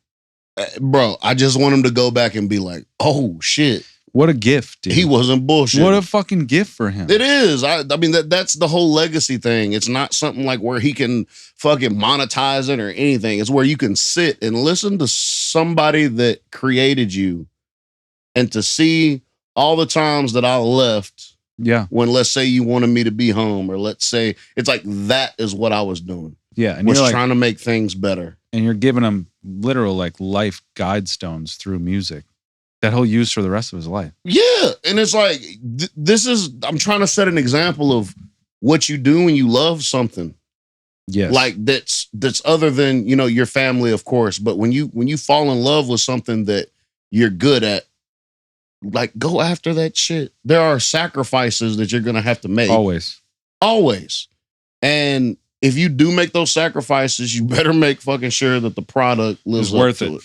Bro, I just want him to go back and be like, oh shit. What a gift, dude. He wasn't bullshit. What a fucking gift for him. It is. I mean, that's the whole legacy thing. It's not something like where he can fucking monetize it or anything. It's where you can sit and listen to somebody that created you and to see all the times that I left. Yeah. When, let's say, you wanted me to be home, or let's say, it's like that is what I was doing. Yeah. And was you're like, trying to make things better. And you're giving him literal like life guide stones through music that he'll use for the rest of his life. Yeah. And it's like, I'm trying to set an example of what you do when you love something. Yes. Like that's other than, your family, of course. But when you fall in love with something that you're good at, like, go after that shit. There are sacrifices that you're going to have to make. Always. And if you do make those sacrifices, you better make fucking sure that the product lives up to it.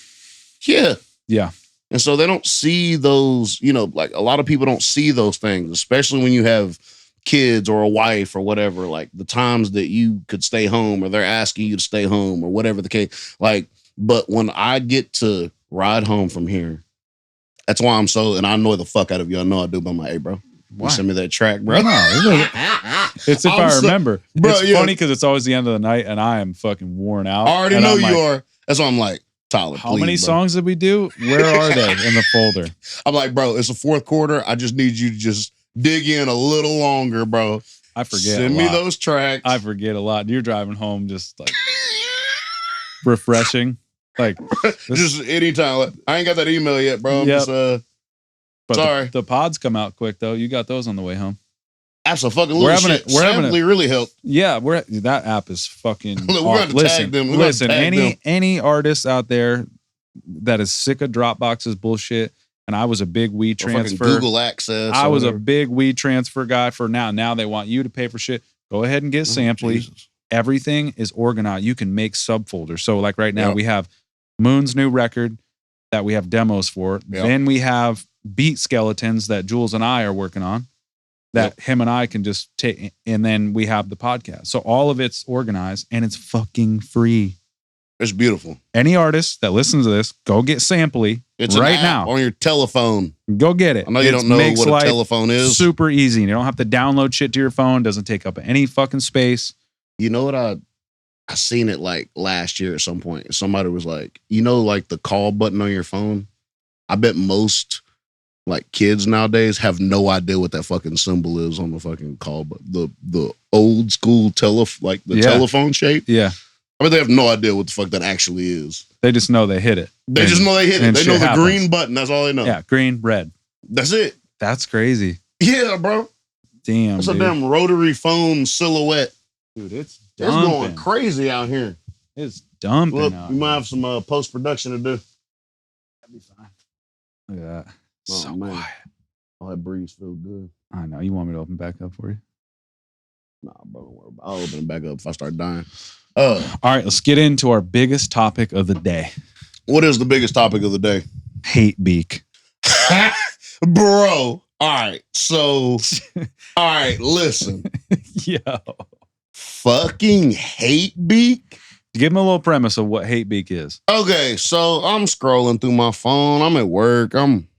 Yeah. Yeah. And so they don't see those, like a lot of people don't see those things, especially when you have kids or a wife or whatever, like the times that you could stay home or they're asking you to stay home or whatever the case. Like, but when I get to ride home from here, that's why I'm so, and I annoy the fuck out of you. I know I do, but I'm like, hey, bro, you send me that track, bro. No, it's if I remember. Bro, it's funny because it's always the end of the night and I am fucking worn out. I already know you are. That's why I'm like, Tyler, how many songs did we do? Where are they in the folder? I'm like, bro, it's the fourth quarter. I just need you to just dig in a little longer, bro. I forget. Send me those tracks. I forget a lot. You're driving home just like refreshing. Like just anytime. I ain't got that email yet, bro. I'm just but sorry. The pods come out quick though. You got those on the way home. Absolutely. We're really helped. Yeah, that app is fucking. Look, we're going to tag them. Listen, any artist out there that is sick of Dropbox's bullshit, and I was a big WeTransfer. Google Access. I was a big WeTransfer guy for now. Now they want you to pay for shit. Go ahead and get Samply. Jesus. Everything is organized. You can make subfolders. So like right now we have Moon's new record that we have demos for. Yep. Then we have beat skeletons that Jules and I are working on. That him and I can just take, and then we have the podcast. So all of it's organized and it's fucking free. It's beautiful. Any artist that listens to this, go get Samply right now on your telephone. Go get it. I know you don't know what a telephone is. Super easy. You don't have to download shit to your phone. Doesn't take up any fucking space. You know what? I seen it like last year at some point. Somebody was like, like the call button on your phone. I bet most like kids nowadays have no idea what that fucking symbol is on the fucking call, but the old school telephone shape. Yeah. I mean, they have no idea what the fuck that actually is. They just know they hit it. They just know they hit it. They know the green button. That's all they know. Yeah, green, red. That's it. That's crazy. Yeah, bro. Damn, It's a damn rotary phone silhouette. Dude, it's going crazy out here. It's dumping. Look, out we might have some post-production to do. That'd be fine. Look at that. Oh, so man. quiet. Oh, that breeze feels good. I know. You want me to open back up for you? Nah, bro, don't worry about it. I'll open it back up if I start dying. All right, let's get into our biggest topic of the day. What is the biggest topic of the day? Hate beak. Bro. All right. So, all right, listen. Yo. Fucking hate beak? Give me a little premise of what hate beak is. Okay, so I'm scrolling through my phone. I'm at work. I'm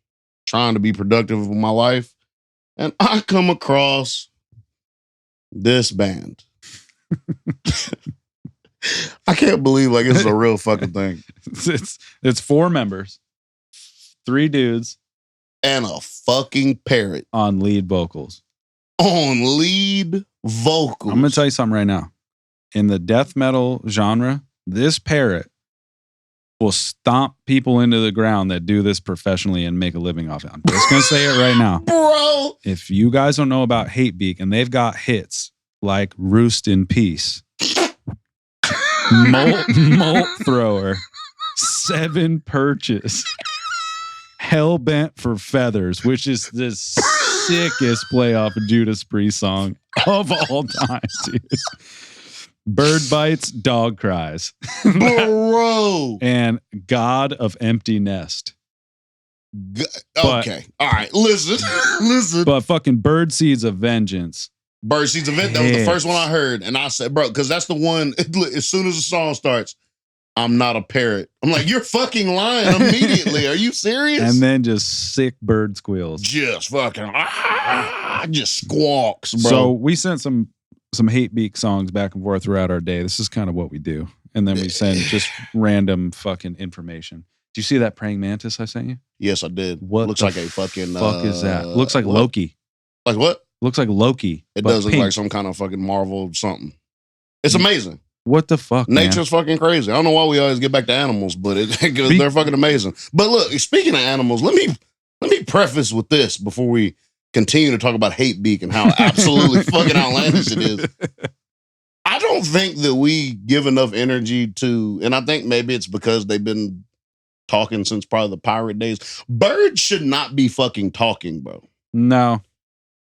trying to be productive with my life. And I come across this band. I can't believe like this is a real fucking thing. It's 4 members, 3 dudes, and a fucking parrot on lead vocals. On lead vocals. I'm gonna tell you something right now. In the death metal genre, this parrot will stomp people into the ground that do this professionally and make a living off it. I'm just gonna say it right now, bro. If you guys don't know about Hate Beak, and they've got hits like "Roost in Peace." Molt Thrower, 7 Perches, Hellbent for Feathers, which is the sickest play off a Judas Priest song of all time, dude. Bird Bites, Dog Cries. Bro. And God of Empty Nest. Okay. All right. Listen. But fucking Bird Seeds of Vengeance Bird Seeds Event. That was the first one I heard. And I said, bro, because that's the one, as soon as the song starts, I'm not a parrot. I'm like, you're fucking lying immediately. Are you serious? And then just sick bird squeals. Just fucking, just squawks, bro. So we sent some hate beak songs back and forth throughout our day. This is kind of what we do. And then we send just random fucking information. Do you see that praying mantis I sent you? Yes, I did. What looks like a fucking fuck is that? Looks like what? Loki. Like what? Looks like Loki. It does look like some kind of fucking Marvel something. It's amazing. What the fuck, Nature's fucking crazy. I don't know why we always get back to animals, but they're fucking amazing. But look, speaking of animals, let me preface with this before we continue to talk about hate beak and how absolutely fucking outlandish it is. I don't think that we give enough energy to, and I think maybe it's because they've been talking since probably the pirate days. Birds should not be fucking talking, bro. No.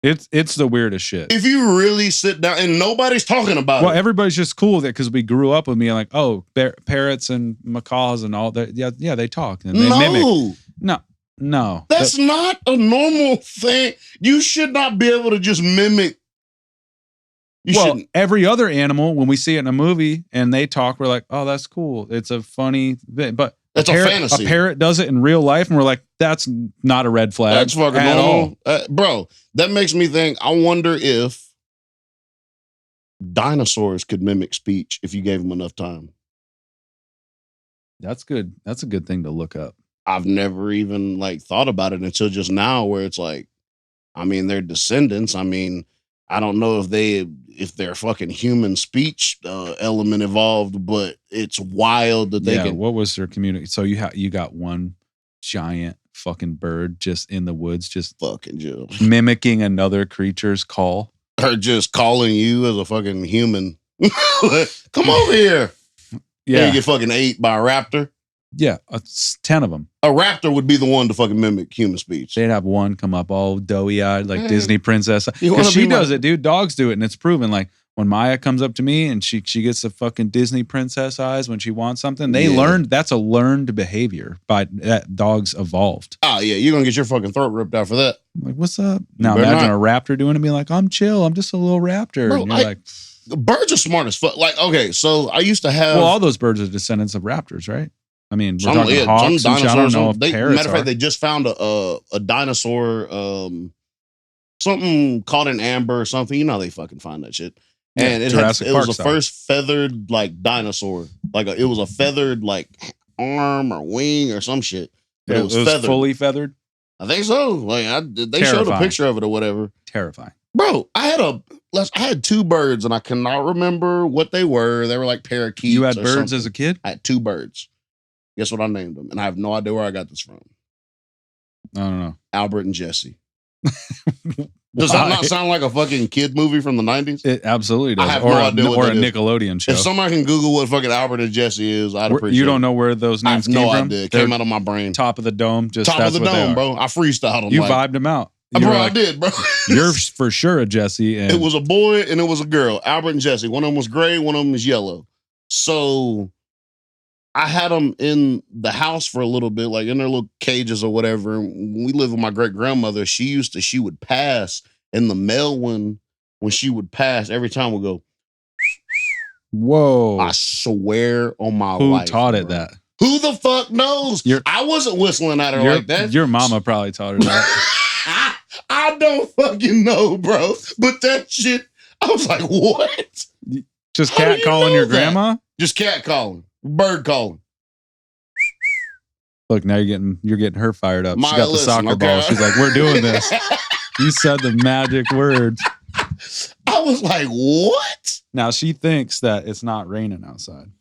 It's the weirdest shit. If you really sit down and nobody's talking about it. Well, everybody's just cool with it because we grew up with me like, oh, parrots and macaws and all that. Yeah, they talk and they mimic. No. That's not a normal thing. You should not be able to just mimic. Every other animal, when we see it in a movie and they talk, we're like, oh, that's cool. It's a funny thing. But that's a fantasy. A parrot does it in real life, and we're like, that's not a red flag. That's fucking normal. Bro, that makes me think, I wonder if dinosaurs could mimic speech if you gave them enough time. That's good. That's a good thing to look up. I've never even thought about it until just now, where it's like, I mean, they're descendants. I mean, I don't know if their fucking human speech element evolved, but it's wild that they can. What was their community? So you got one giant fucking bird just in the woods, just fucking just mimicking another creature's call, or just calling you as a fucking human. Come over here. Yeah, you get fucking ate by a raptor. Yeah, it's 10 of them. A raptor would be the one to fucking mimic human speech. They'd have one come up all doughy-eyed like Disney princess. Because she does it, dude. Dogs do it, and it's proven. Like when Maya comes up to me and she gets the fucking Disney princess eyes when she wants something, they learned. That's a learned behavior that dogs evolved. Oh, yeah. You're going to get your fucking throat ripped out for that. I'm like, what's up? Now imagine a raptor doing it and be like, I'm chill. I'm just a little raptor. Bro, and you're like... Birds are smart as fuck. Like, okay, so I used to have... Well, all those birds are descendants of raptors, right? I mean, we're talking hawks, some dinosaurs. I don't know if parrots matter of fact, they just found a dinosaur, something caught in amber or something. You know how they fucking find that shit. And it was the first feathered dinosaur. It was a feathered arm or wing or some shit. But it was feathered. Fully feathered? I think so. They showed a picture of it or whatever. Terrifying. Bro, I had two birds and I cannot remember what they were. They were like parakeets. You had birds as a kid? I had two birds. Guess what I named them? And I have no idea where I got this from. I don't know. Albert and Jesse. Does that not sound like a fucking kid movie from the 90s? It absolutely does. I have no idea what that is. Or a Nickelodeon show. If somebody can Google what fucking Albert and Jesse is, I'd appreciate it. You don't know where those names came from? I have no idea. It came out of my brain. Top of the dome. Top of the dome, bro. I freestyled them. You vibed them out. I did, bro. You're for sure a Jesse. It was a boy and it was a girl. Albert and Jesse. One of them was gray. One of them was yellow. So... I had them in the house for a little bit, in their little cages or whatever. When we lived with my great grandmother, she would pass, and the male one, when she would pass, every time would go, whoa. I swear on my life. Who taught it that? Who the fuck knows? I wasn't whistling at her like that. Your mama probably taught her that. I don't fucking know, bro. But that shit, I was like, what? Just cat calling your grandma? Just cat calling. Bird calling. Look, now you're getting her fired up. She got the soccer okay. ball. She's like, we're doing this. You said the magic words. I was like, what? Now she thinks that it's not raining outside.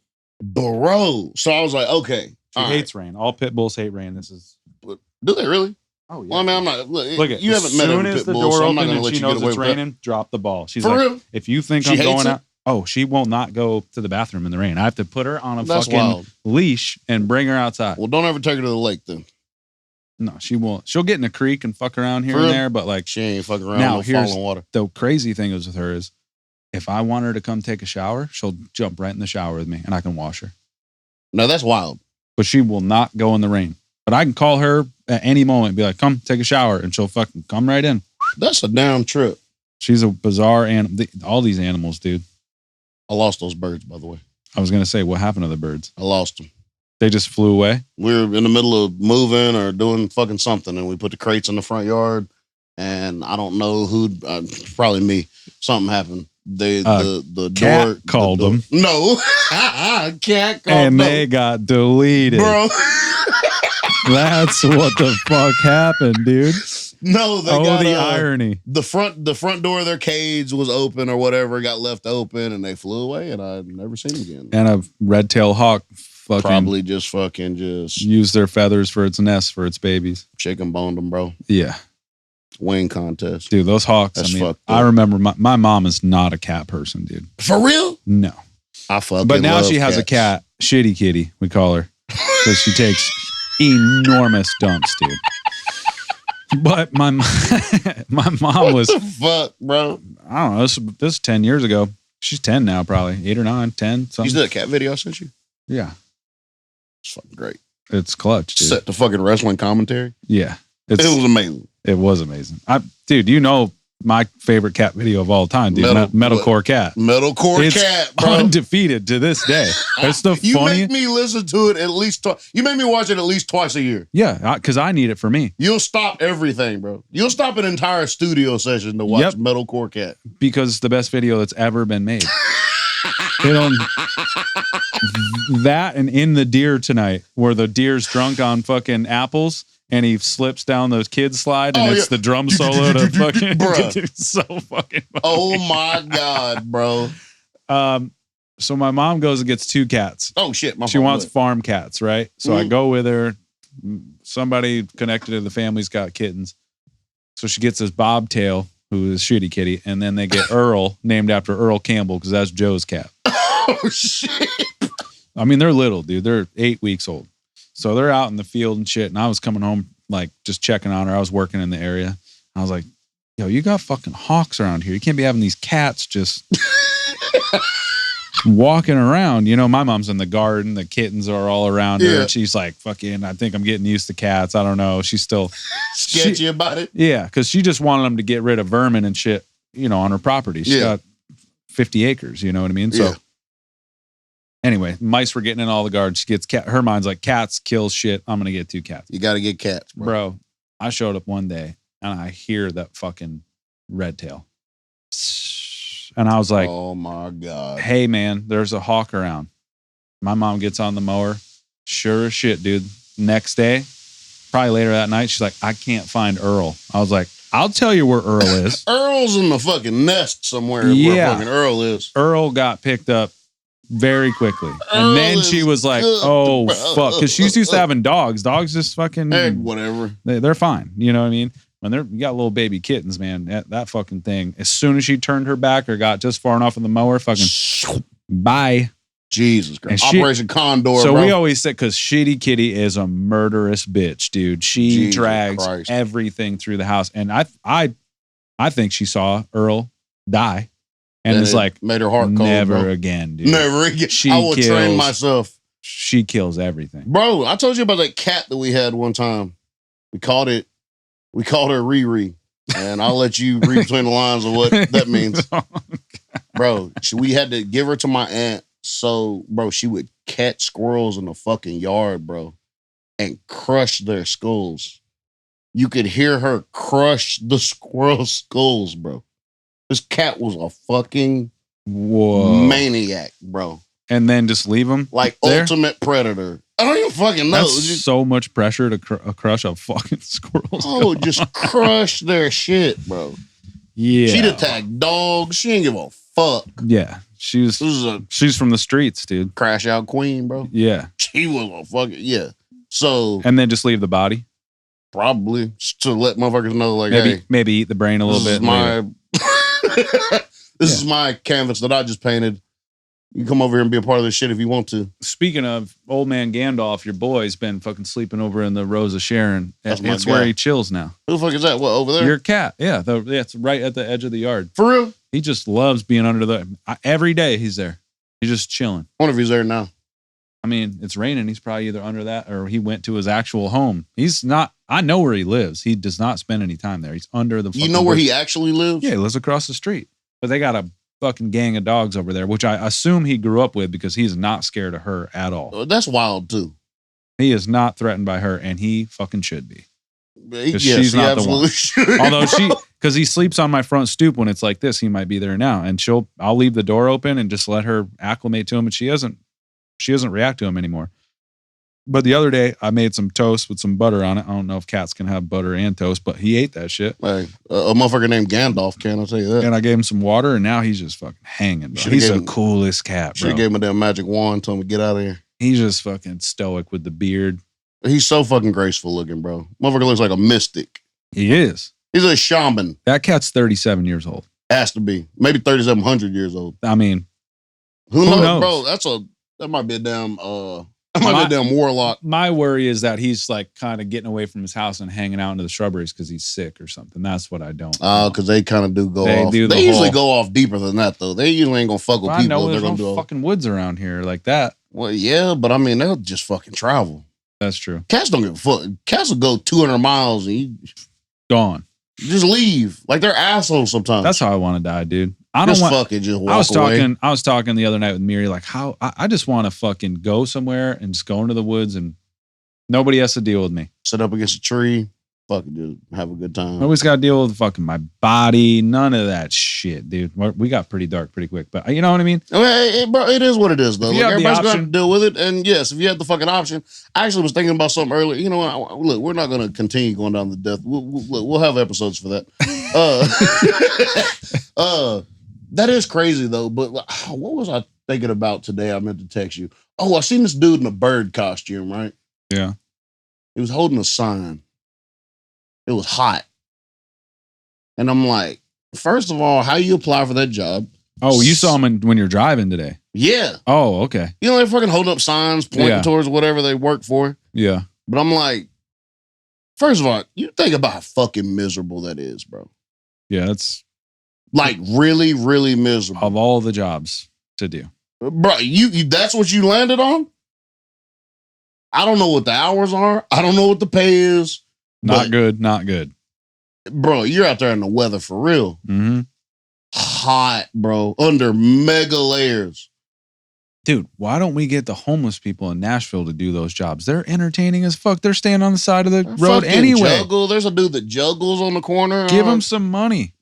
Bro. So I was like, okay. She hates rain. All pit bulls hate rain. Do they really? Oh, yeah. Well, I mean, I'm not. Look at you haven't met a pit bull, so I'm not going to let you get away with that. She knows it's raining, drop the ball. She's For like, real? if you think I'm going out. Oh, she will not go to the bathroom in the rain. I have to put her on a fucking leash and bring her outside. Well, don't ever take her to the lake then. No, she won't. She'll get in a creek and fuck around here and there, but she ain't fucking around no falling water. The crazy thing is with her is if I want her to come take a shower, she'll jump right in the shower with me and I can wash her. No, that's wild. But she will not go in the rain. But I can call her at any moment and be like, come take a shower, and she'll fucking come right in. That's a damn trip. She's a bizarre animal. All these animals, dude. I lost those birds, by the way. I was going to say, what happened to the birds? I lost them. They just flew away? We were in the middle of moving or doing fucking something, and we put the crates in the front yard, and I don't know who, probably me. Something happened. The cat door called them. No, cat called and them. they got deleted, bro. That's what the fuck happened, dude. No, they got the irony. The front door of their cage was open or whatever, got left open, and they flew away, and I've never seen them again. And a red-tailed hawk probably just use their feathers for its nest for its babies. Chicken boned them, bro. Yeah. Wing contest. Dude, those hawks, That's I mean, fucked up. I remember my mom is not a cat person, dude. For real? No. I fucking But now love she has a cats. cat, Shitty Kitty, we call her. Because she takes enormous dumps, dude. But my mom was... What the fuck, bro? I don't know. This is 10 years ago. She's 10 now, probably. 8 or 9, 10, something. You see that cat video I sent you? Yeah. It's fucking great. It's clutch, dude. Set the fucking wrestling commentary. Yeah. It was amazing. It was amazing. Dude, you know my favorite cat video of all time, dude. Metalcore Cat. Metalcore It's Cat, bro. Undefeated to this day. It's the You funniest. make me listen to it at least twice. You make me watch it at least twice a year. Yeah, because I need it for me. You'll stop everything, bro. You'll stop an entire studio session to watch Yep. Metalcore Cat. Because it's the best video that's ever been made. That and In the Deer Tonight, where the deer's drunk on fucking apples and he slips down those kids slide and it's the drum solo to fucking Bruh. so fucking funny. Oh my God, bro. So my mom goes and gets 2 cats. Oh shit. She wants farm cats, right? So I go with her. Somebody connected to the family's got kittens. So she gets this bobtail, who is Shitty Kitty, and then they get Earl, named after Earl Campbell, because that's Joe's cat. Oh shit. I mean, they're little, dude. They're 8 weeks old. So they're out in the field and shit. And I was coming home, like, just checking on her. I was working in the area. I was like, yo, you got fucking hawks around here. You can't be having these cats just walking around. You know, my mom's in the garden. The kittens are all around her. And she's like, fucking, I think I'm getting used to cats. I don't know. She's still sketchy about it. Yeah, because she just wanted them to get rid of vermin and shit, you know, on her property. She's got 50 acres, you know what I mean? So anyway, mice were getting in all the gardens. She gets her mind's like, cats kill shit. I'm going to get 2 cats. You got to get cats, bro. I showed up one day and I hear that fucking red tail. And I was like, oh my God. Hey man, there's a hawk around. My mom gets on the mower. Sure as shit, dude. Next day, probably later that night, she's like, I can't find Earl. I was like, I'll tell you where Earl is. Earl's in the fucking nest somewhere where fucking Earl is. Earl got picked up very quickly. And then she was like, oh, fuck. Because she's used to having dogs. Dogs just fucking... whatever. They're fine. You know what I mean? When you got little baby kittens, man, that fucking thing, as soon as she turned her back or got just far enough in the mower, fucking bye. Jesus Christ. Operation Condor, so bro. we always said, because Shitty Kitty is a murderous bitch, dude. She drags everything through the house. And I think she saw Earl die. And it's like, made her heart cold, never again, dude. Never again. I will train myself. She kills everything. Bro, I told you about that cat that we had one time. We called her Riri. And I'll let you read between the lines of what that means. Bro, we had to give her to my aunt. So, bro, she would catch squirrels in the fucking yard, bro, and crush their skulls. You could hear her crush the squirrel skulls, bro. This cat was a fucking maniac, bro. And then just leave them? Like ultimate predator. I don't even fucking know. That's so much pressure to crush a fucking squirrel skull. Oh, just crush their shit, bro. Yeah. She'd attack dogs. She didn't give a fuck. Yeah. She's from the streets, dude. Crash out queen, bro. Yeah. She was a fucking, So. And then just leave the body? Probably. To let motherfuckers know, like, hey. Maybe eat the brain a little bit. This is my canvas that I just painted. You come over here and be a part of this shit if you want to. Speaking of old man Gandalf, your boy's been fucking sleeping over in the Rose of Sharon. That's where he chills now. Who the fuck is that? What, over there? Your cat. Yeah. It's right at the edge of the yard. For real? He just loves being under every day he's there. He's just chilling. I wonder if he's there now. I mean, it's raining. He's probably either under that or he went to his actual home. He's not. I know where he lives. He does not spend any time there. He's under the. You know where he actually lives? Yeah, he lives across the street. But they got a fucking gang of dogs over there, which I assume he grew up with because he's not scared of her at all. That's wild too. He is not threatened by her, and he fucking should be. Yes, she's not the one. should. Although because he sleeps on my front stoop when it's like this, he might be there now, and I'll leave the door open and just let her acclimate to him, and she doesn't react to him anymore. But the other day, I made some toast with some butter on it. I don't know if cats can have butter and toast, but he ate that shit. Hey, a motherfucker named Gandalf can, I'll tell you that. And I gave him some water, and now he's just fucking hanging, bro. He's the coolest cat, bro. Should have gave him a damn magic wand, told him to get out of here. He's just fucking stoic with the beard. He's so fucking graceful looking, bro. Motherfucker looks like a mystic. He is. He's a shaman. That cat's 37 years old. Has to be. Maybe 3,700 years old. I mean, who knows? Bro, that might be a damn warlock. My worry is that he's like kind of getting away from his house and hanging out into the shrubberies because he's sick or something. That's what I don't. Oh, because they kind of do go off. They usually go off deeper than that, though. They usually ain't gonna fuck with people. I know they're there's gonna no fucking woods around here like that. Well, yeah, but I mean, they'll just fucking travel. That's true. Cats don't give a fuck. Cats will go 200 miles and gone. Just leave. Like they're assholes sometimes. That's how I want to die, dude. Just walk away. I was talking the other night with Miri, like how I just want to fucking go somewhere and just go into the woods and nobody has to deal with me. Sit up against a tree, fucking just have a good time. Nobody's got to deal with fucking my body. None of that shit, dude. We got pretty dark pretty quick, but you know what I mean? Bro, it is what it is, though. Like, everybody's going to have to deal with it. And yes, if you had the fucking option, I actually was thinking about something earlier. You know what? Look, we're not going to continue going down the death. We'll have episodes for that. That is crazy, though. But what was I thinking about today? I meant to text you. Oh, I seen this dude in a bird costume, right? Yeah. He was holding a sign. It was hot. And I'm like, first of all, how you apply for that job? Oh, you saw him when you're driving today. Yeah. Oh, okay. You know, they fucking hold up signs pointing towards whatever they work for. Yeah. But I'm like, first of all, you think about how fucking miserable that is, bro. Yeah, it's like really, really miserable. Of all the jobs to do. Bro, you that's what you landed on? I don't know what the hours are. I don't know what the pay is. Not good. Bro, you're out there in the weather for real. Mm-hmm. Hot, bro. Under mega layers. Dude, why don't we get the homeless people in Nashville to do those jobs? They're entertaining as fuck. They're standing on the side of the road anyway. Juggle. There's a dude that juggles on the corner. Give them some money.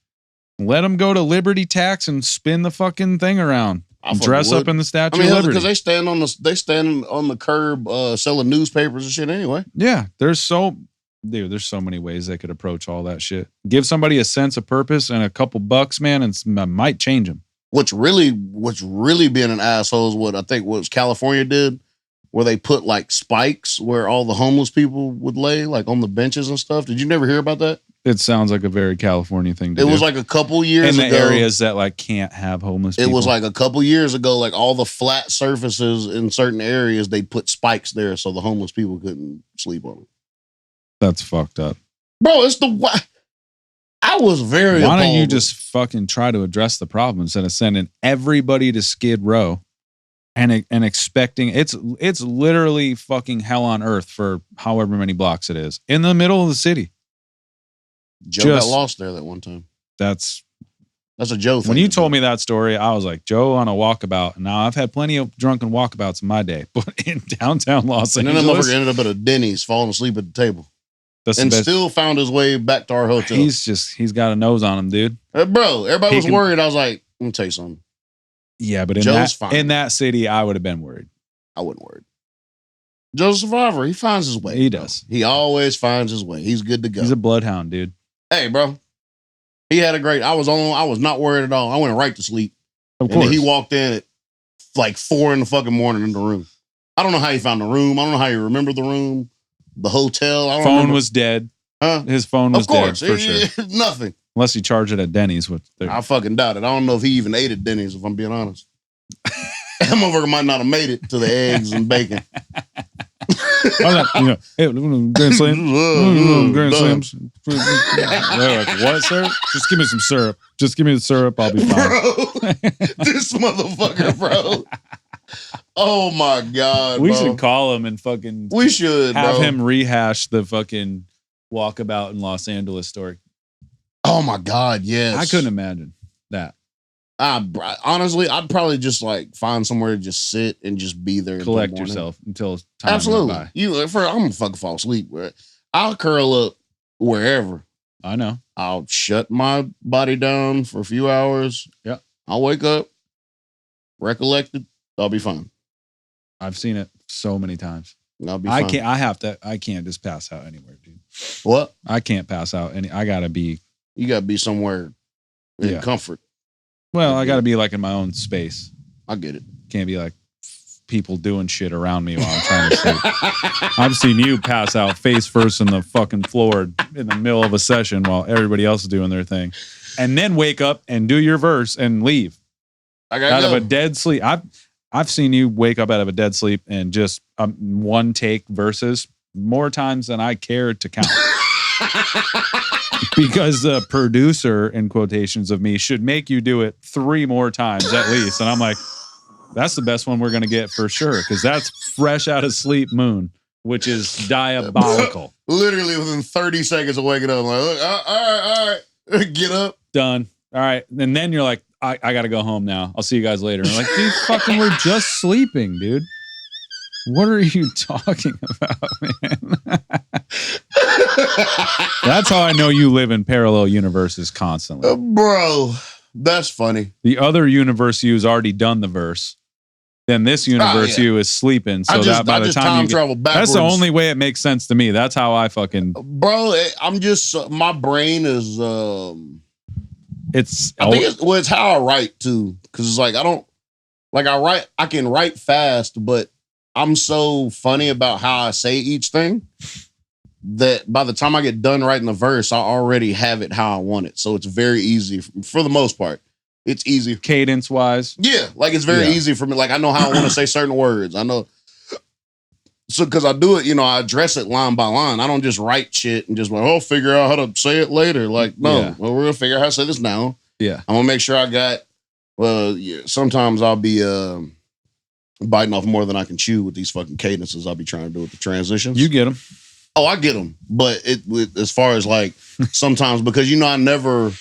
Let them go to Liberty Tax and spin the fucking thing around. Dress up in the Statue of Liberty. Because they stand on the curb selling newspapers and shit anyway. Yeah, there's so many ways they could approach all that shit. Give somebody a sense of purpose and a couple bucks, man, and might change them. What's really being an asshole is what California did, where they put like spikes where all the homeless people would lay, like on the benches and stuff. Did you never hear about that? It sounds like a very California thing to do. It was like a couple years ago. In the areas that like can't have homeless people. It was like a couple years ago, like all the flat surfaces in certain areas, they put spikes there so the homeless people couldn't sleep on them. That's fucked up. Bro, I was very Why don't you just fucking try to address the problem instead of sending everybody to Skid Row and expecting it's literally fucking hell on earth for however many blocks it is in the middle of the city. Joe got lost there that one time. That's a Joe thing. When you told me that story, I was like, Joe on a walkabout. Now, I've had plenty of drunken walkabouts in my day, but in downtown Los Angeles. And then that motherfucker ended up at a Denny's falling asleep at the table. And still found his way back to our hotel. He's got a nose on him, dude. Bro, everybody was worried. I was like, let me tell you something. Yeah, but in that city, I would have been worried. I wasn't worried. Joe's a survivor. He finds his way. He does. He always finds his way. He's good to go. He's a bloodhound, dude. Hey, bro. He had a great. I was not worried at all. I went right to sleep. Of course. And he walked in at like 4 in the fucking morning in the room. I don't know how he found the room. I don't know how he remembered the room. The hotel. Phone was dead. Huh? His phone was dead for sure. Nothing. Unless he charged it at Denny's. I fucking doubt it. I don't know if he even ate at Denny's, if I'm being honest. That motherfucker might not have made it to the eggs and bacon. Grand Slams. Grand Slams. They're like, what, sir? Just give me some syrup. Just give me the syrup. I'll be fine. Bro, this motherfucker, bro. Oh my God, We bro. should call him and fucking We should have bro. him rehash the fucking walkabout in Los Angeles story. Oh my God, yes. I couldn't imagine that. Honestly, I'd probably just like find somewhere to just sit and just be there. Collect yourself until time Absolutely. went by. I'm gonna fucking fall asleep. I'll curl up wherever. I know. I'll shut my body down for a few hours. Yeah. I'll wake up, recollect it. I'll be fine. I've seen it so many times. I'll be fine. I can't just pass out anywhere, dude. What? I can't pass out I gotta be. You gotta be somewhere in comfort. Well, I gotta be like in my own space. I get it. Can't be like people doing shit around me while I'm trying to sleep. I've seen you pass out face first in the fucking floor in the middle of a session while everybody else is doing their thing. And then wake up and do your verse and leave. Out of a dead sleep. I've seen you wake up out of a dead sleep and just one take verses more times than I care to count. Because the producer, in quotations of me, should make you do it 3 more times at least. And I'm like, that's the best one we're going to get for sure. Because that's fresh out of sleep Moon, which is diabolical. Literally within 30 seconds of waking up, I'm like, all right. Get up. Done. All right. And then you're like, I got to go home now. I'll see you guys later. And I'm like, dude, fucking, we're just sleeping, dude. What are you talking about, man? That's how I know you live in parallel universes constantly. Bro, that's funny. The other universe you has already done the verse. Then this universe you is sleeping. So that by the time you travel backwards. That's the only way it makes sense to me. That's how I fucking. Bro, I'm just, my brain is, I think it's how I write too. Cause it's like, I can write fast, but I'm so funny about how I say each thing that by the time I get done writing the verse, I already have it how I want it. So it's very easy for the most part. It's easy. Cadence wise. Yeah. Like it's very easy for me. Like I know how I want to say certain words. I know. So cause I do it, I address it line by line. I don't just write shit and just like, figure out how to say it later. Like, no, well, we're gonna figure out how to say this now. Yeah. I'm gonna make sure I got, sometimes I'll be, biting off more than I can chew with these fucking cadences I'll be trying to do with the transitions. You get them. Oh, I get them. But as far as like sometimes, because I never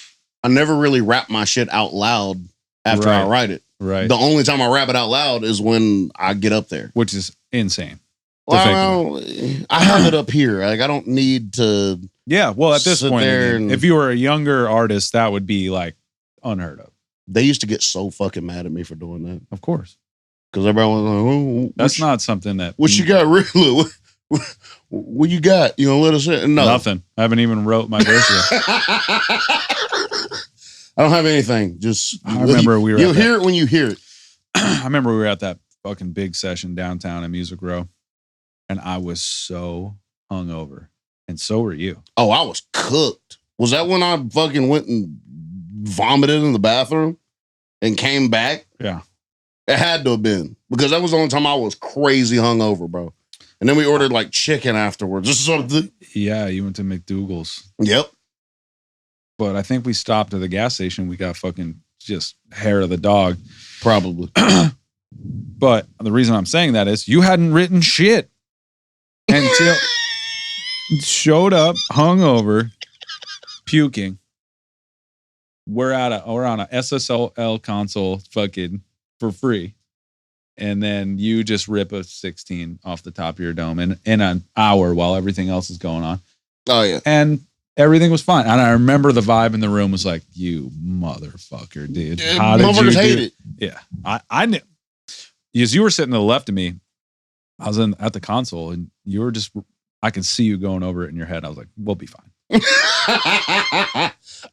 really rap my shit out loud after I write it. Right. The only time I rap it out loud is when I get up there. Which is insane. Well, I have it up here. Like I don't need to. Yeah. Well, at this point, if you were a younger artist, that would be like unheard of. They used to get so fucking mad at me for doing that. Of course. Because everybody was like, that's not something that. What you got, really? What you got? You gonna let us in? No. Nothing. I haven't even wrote my verse yet. I don't have anything. Just I remember we were. You'll hear it when you hear it. I remember we were at that fucking big session downtown at Music Row, and I was so hungover, and so were you. Oh, I was cooked. Was that when I fucking went and vomited in the bathroom and came back? Yeah. It had to have been, because that was the only time I was crazy hungover, bro. And then we ordered like chicken afterwards or something. Yeah, you went to McDougal's. Yep. But I think we stopped at the gas station. We got fucking just hair of the dog. Probably. But the reason I'm saying that is you hadn't written shit until showed up hungover, puking. We're on a SSL console fucking for free. And then you just rip a 16 off the top of your dome in an hour while everything else is going on. Oh, yeah. And everything was fine. And I remember the vibe in the room was like, you motherfucker, dude. How did you hate it? Yeah. I knew. Because you were sitting to the left of me. I was at the console and you were just, I could see you going over it in your head. I was like, we'll be fine.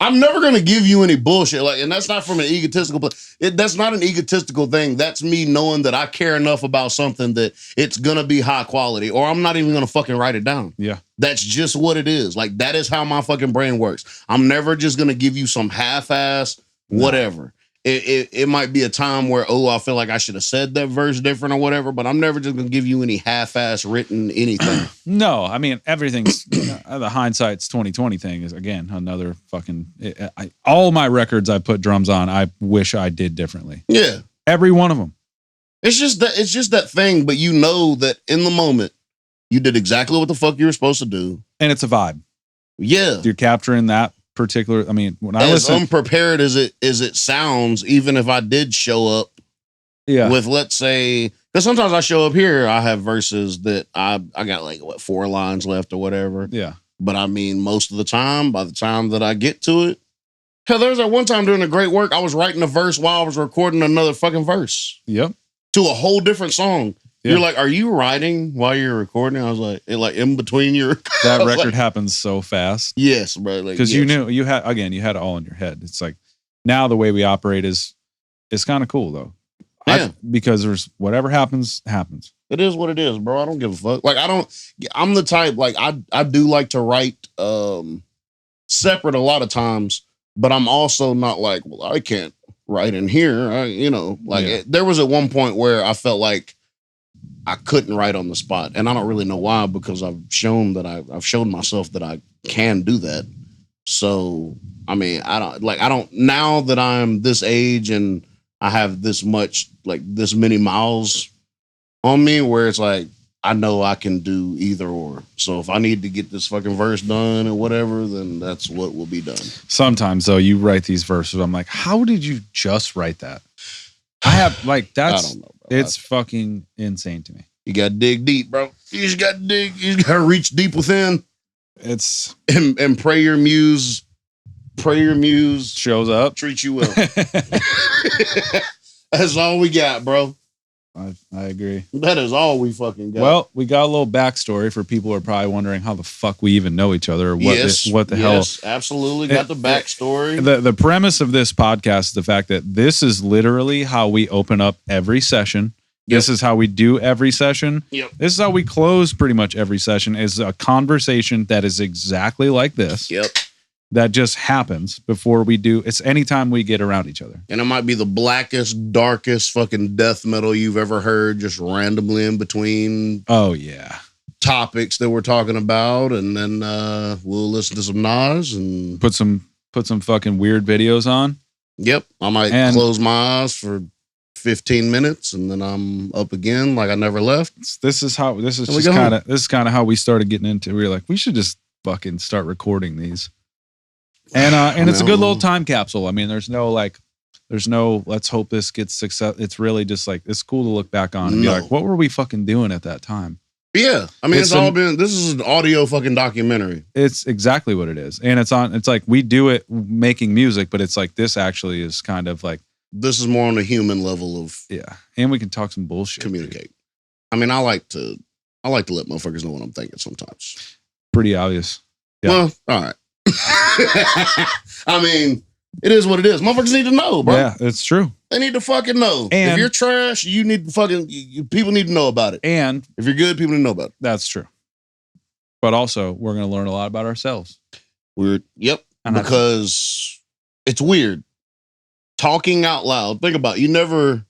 I'm never going to give you any bullshit. Like, and that's not from an egotistical place. That's not an egotistical thing. That's me knowing that I care enough about something that it's going to be high quality, or I'm not even going to fucking write it down. Yeah. That's just what it is. Like, that is how my fucking brain works. I'm never just going to give you some half-ass whatever. It might be a time where, I feel like I should have said that verse different or whatever, but I'm never just going to give you any half-ass written anything. No, I mean, everything's, the hindsight's 2020 thing is, again, another fucking, all my records I put drums on, I wish I did differently. Yeah. Every one of them. It's just that thing, but you know that in the moment you did exactly what the fuck you were supposed to do. And it's a vibe. Yeah. You're capturing that particular, I mean, when I as listen, unprepared as it sounds, even if I did show up with, let's say, because sometimes I show up here, I have verses that I got like 4 lines left or whatever. Yeah. But I mean, most of the time, by the time that I get to it, hell, there was that one time during the great work, I was writing a verse while I was recording another fucking verse. Yep. To a whole different song. Yeah. You're like, are you writing while you're recording? I was like, in between your... That record happens so fast. Yes, bro. Because you knew, you had it all in your head. It's like, now the way we operate is kind of cool though. Yeah. Because there's whatever happens. It is what it is, bro. I don't give a fuck. Like, I'm the type, like, I do like to write separate a lot of times, but I'm also not like, well, I can't write in here. There was at one point where I felt like I couldn't write on the spot. And I don't really know why, because I've shown myself that I can do that. So, I mean, now that I'm this age and I have this many miles on me, where it's like, I know I can do either or. So if I need to get this fucking verse done or whatever, then that's what will be done. Sometimes though, you write these verses, I'm like, how did you just write that? I don't know, bro. It's fucking insane to me. You got to dig deep, bro. You just got to dig. You just got to reach deep within. And pray your muse shows up, treat you well. That's all we got, bro. I agree. That is all we fucking got. Well, we got a little backstory for people who are probably wondering how the fuck we even know each other, or what the hell. Yes, absolutely. Got the backstory. The premise of this podcast is the fact that this is literally how we open up every session. Yep. This is how we do every session. Yep. This is how we close pretty much every session, is a conversation that is exactly like this. Yep. That just happens before we do. It's anytime we get around each other. And it might be the blackest, darkest fucking death metal you've ever heard, just randomly in between. Oh, yeah. Topics that we're talking about. And then we'll listen to some Nas and put some fucking weird videos on. Yep. I might close my eyes for 15 minutes and then I'm up again like I never left. This is kind of how we started getting into it. We were like, we should just fucking start recording these. And it's a good little time capsule. I mean, there's no let's hope this gets success. It's really just like, it's cool to look back on and be like, what were we fucking doing at that time? Yeah. I mean, this is an audio fucking documentary. It's exactly what it is. And it's like, we do it making music, but it's like, this actually is kind of like, this is more on a human level of, yeah. And we can talk some bullshit. Communicate. Dude. I mean, I like to let motherfuckers know what I'm thinking sometimes. Pretty obvious. Yeah. Well, all right. I mean, it is what it is. Motherfuckers need to know, bro. Yeah, it's true. They need to fucking know. And if you're trash, you need to fucking, people need to know about it. And if you're good, people need to know about it. That's true. But also, we're going to learn a lot about ourselves. Yep. Because it's weird. Talking out loud. Think about it.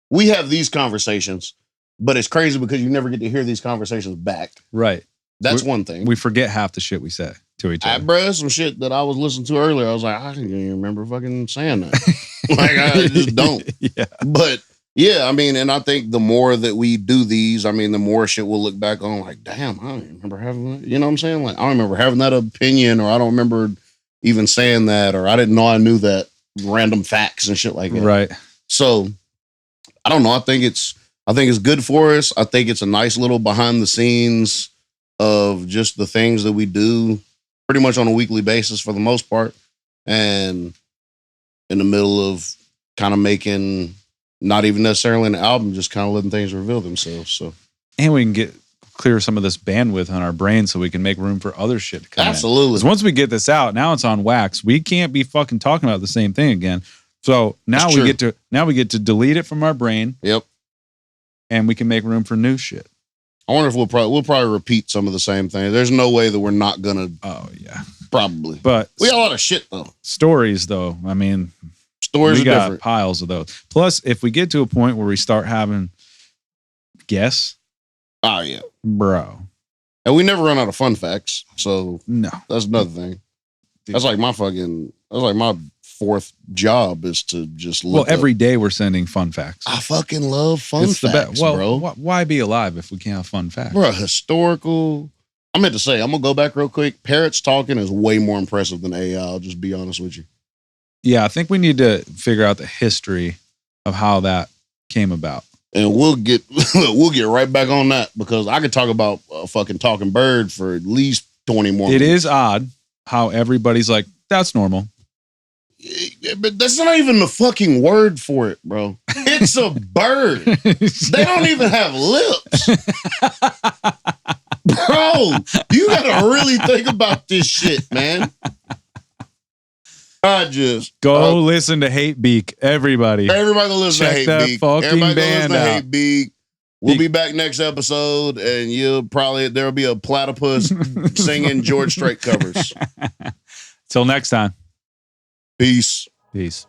We have these conversations, but it's crazy because you never get to hear these conversations back. Right. That's one thing. We forget half the shit we say to each other. Bruh, some shit that I was listening to earlier. I was like, I didn't even remember fucking saying that. Like, I just don't. Yeah. But yeah, I mean, and I think the more that we do these, I mean, the more shit we'll look back on like, damn, I don't remember having that. You know what I'm saying? Like, I don't remember having that opinion, or I don't remember even saying that, or I didn't know I knew that. Random facts and shit like that. Right. So I don't know. I think it's good for us. I think it's a nice little behind the scenes of just the things that we do pretty much on a weekly basis for the most part. And in the middle of kind of making not even necessarily an album, just kind of letting things reveal themselves. So, and we can clear some of this bandwidth on our brain so we can make room for other shit to come Absolutely. in. Because once we get this out, now it's on wax. We can't be fucking talking about the same thing again. So now we get to delete it from our brain. Yep. And we can make room for new shit. I wonder if we'll probably repeat some of the same things. There's no way that we're not gonna. Oh yeah. Probably. But we got a lot of shit though. Stories though. I mean, stories we are got different. Piles of those. Plus, if we get to a point where we start having guests. Oh yeah. Bro. And we never run out of fun facts. So no. That's another thing. That's like my fourth job is to just look. Well, every day we're sending fun facts. I fucking love fun facts, bro. Why be alive if we can't have fun facts? Bro, historical. I meant to say, I'm gonna go back real quick. Parrots talking is way more impressive than AI. I'll just be honest with you. Yeah, I think we need to figure out the history of how that came about. And we'll get right back on that because I could talk about a fucking talking bird for at least 20 more minutes. It is odd how everybody's like, that's normal. But that's not even the fucking word for it, bro. It's a bird. They don't even have lips. Bro, you gotta really think about this shit, man. I just go listen to Hate Beak, everybody. Everybody listen to Hate Beak. Everybody listen to Hate Beak. We'll be back next episode, and there'll be a platypus singing George Strait covers. Till next time. Peace. Peace.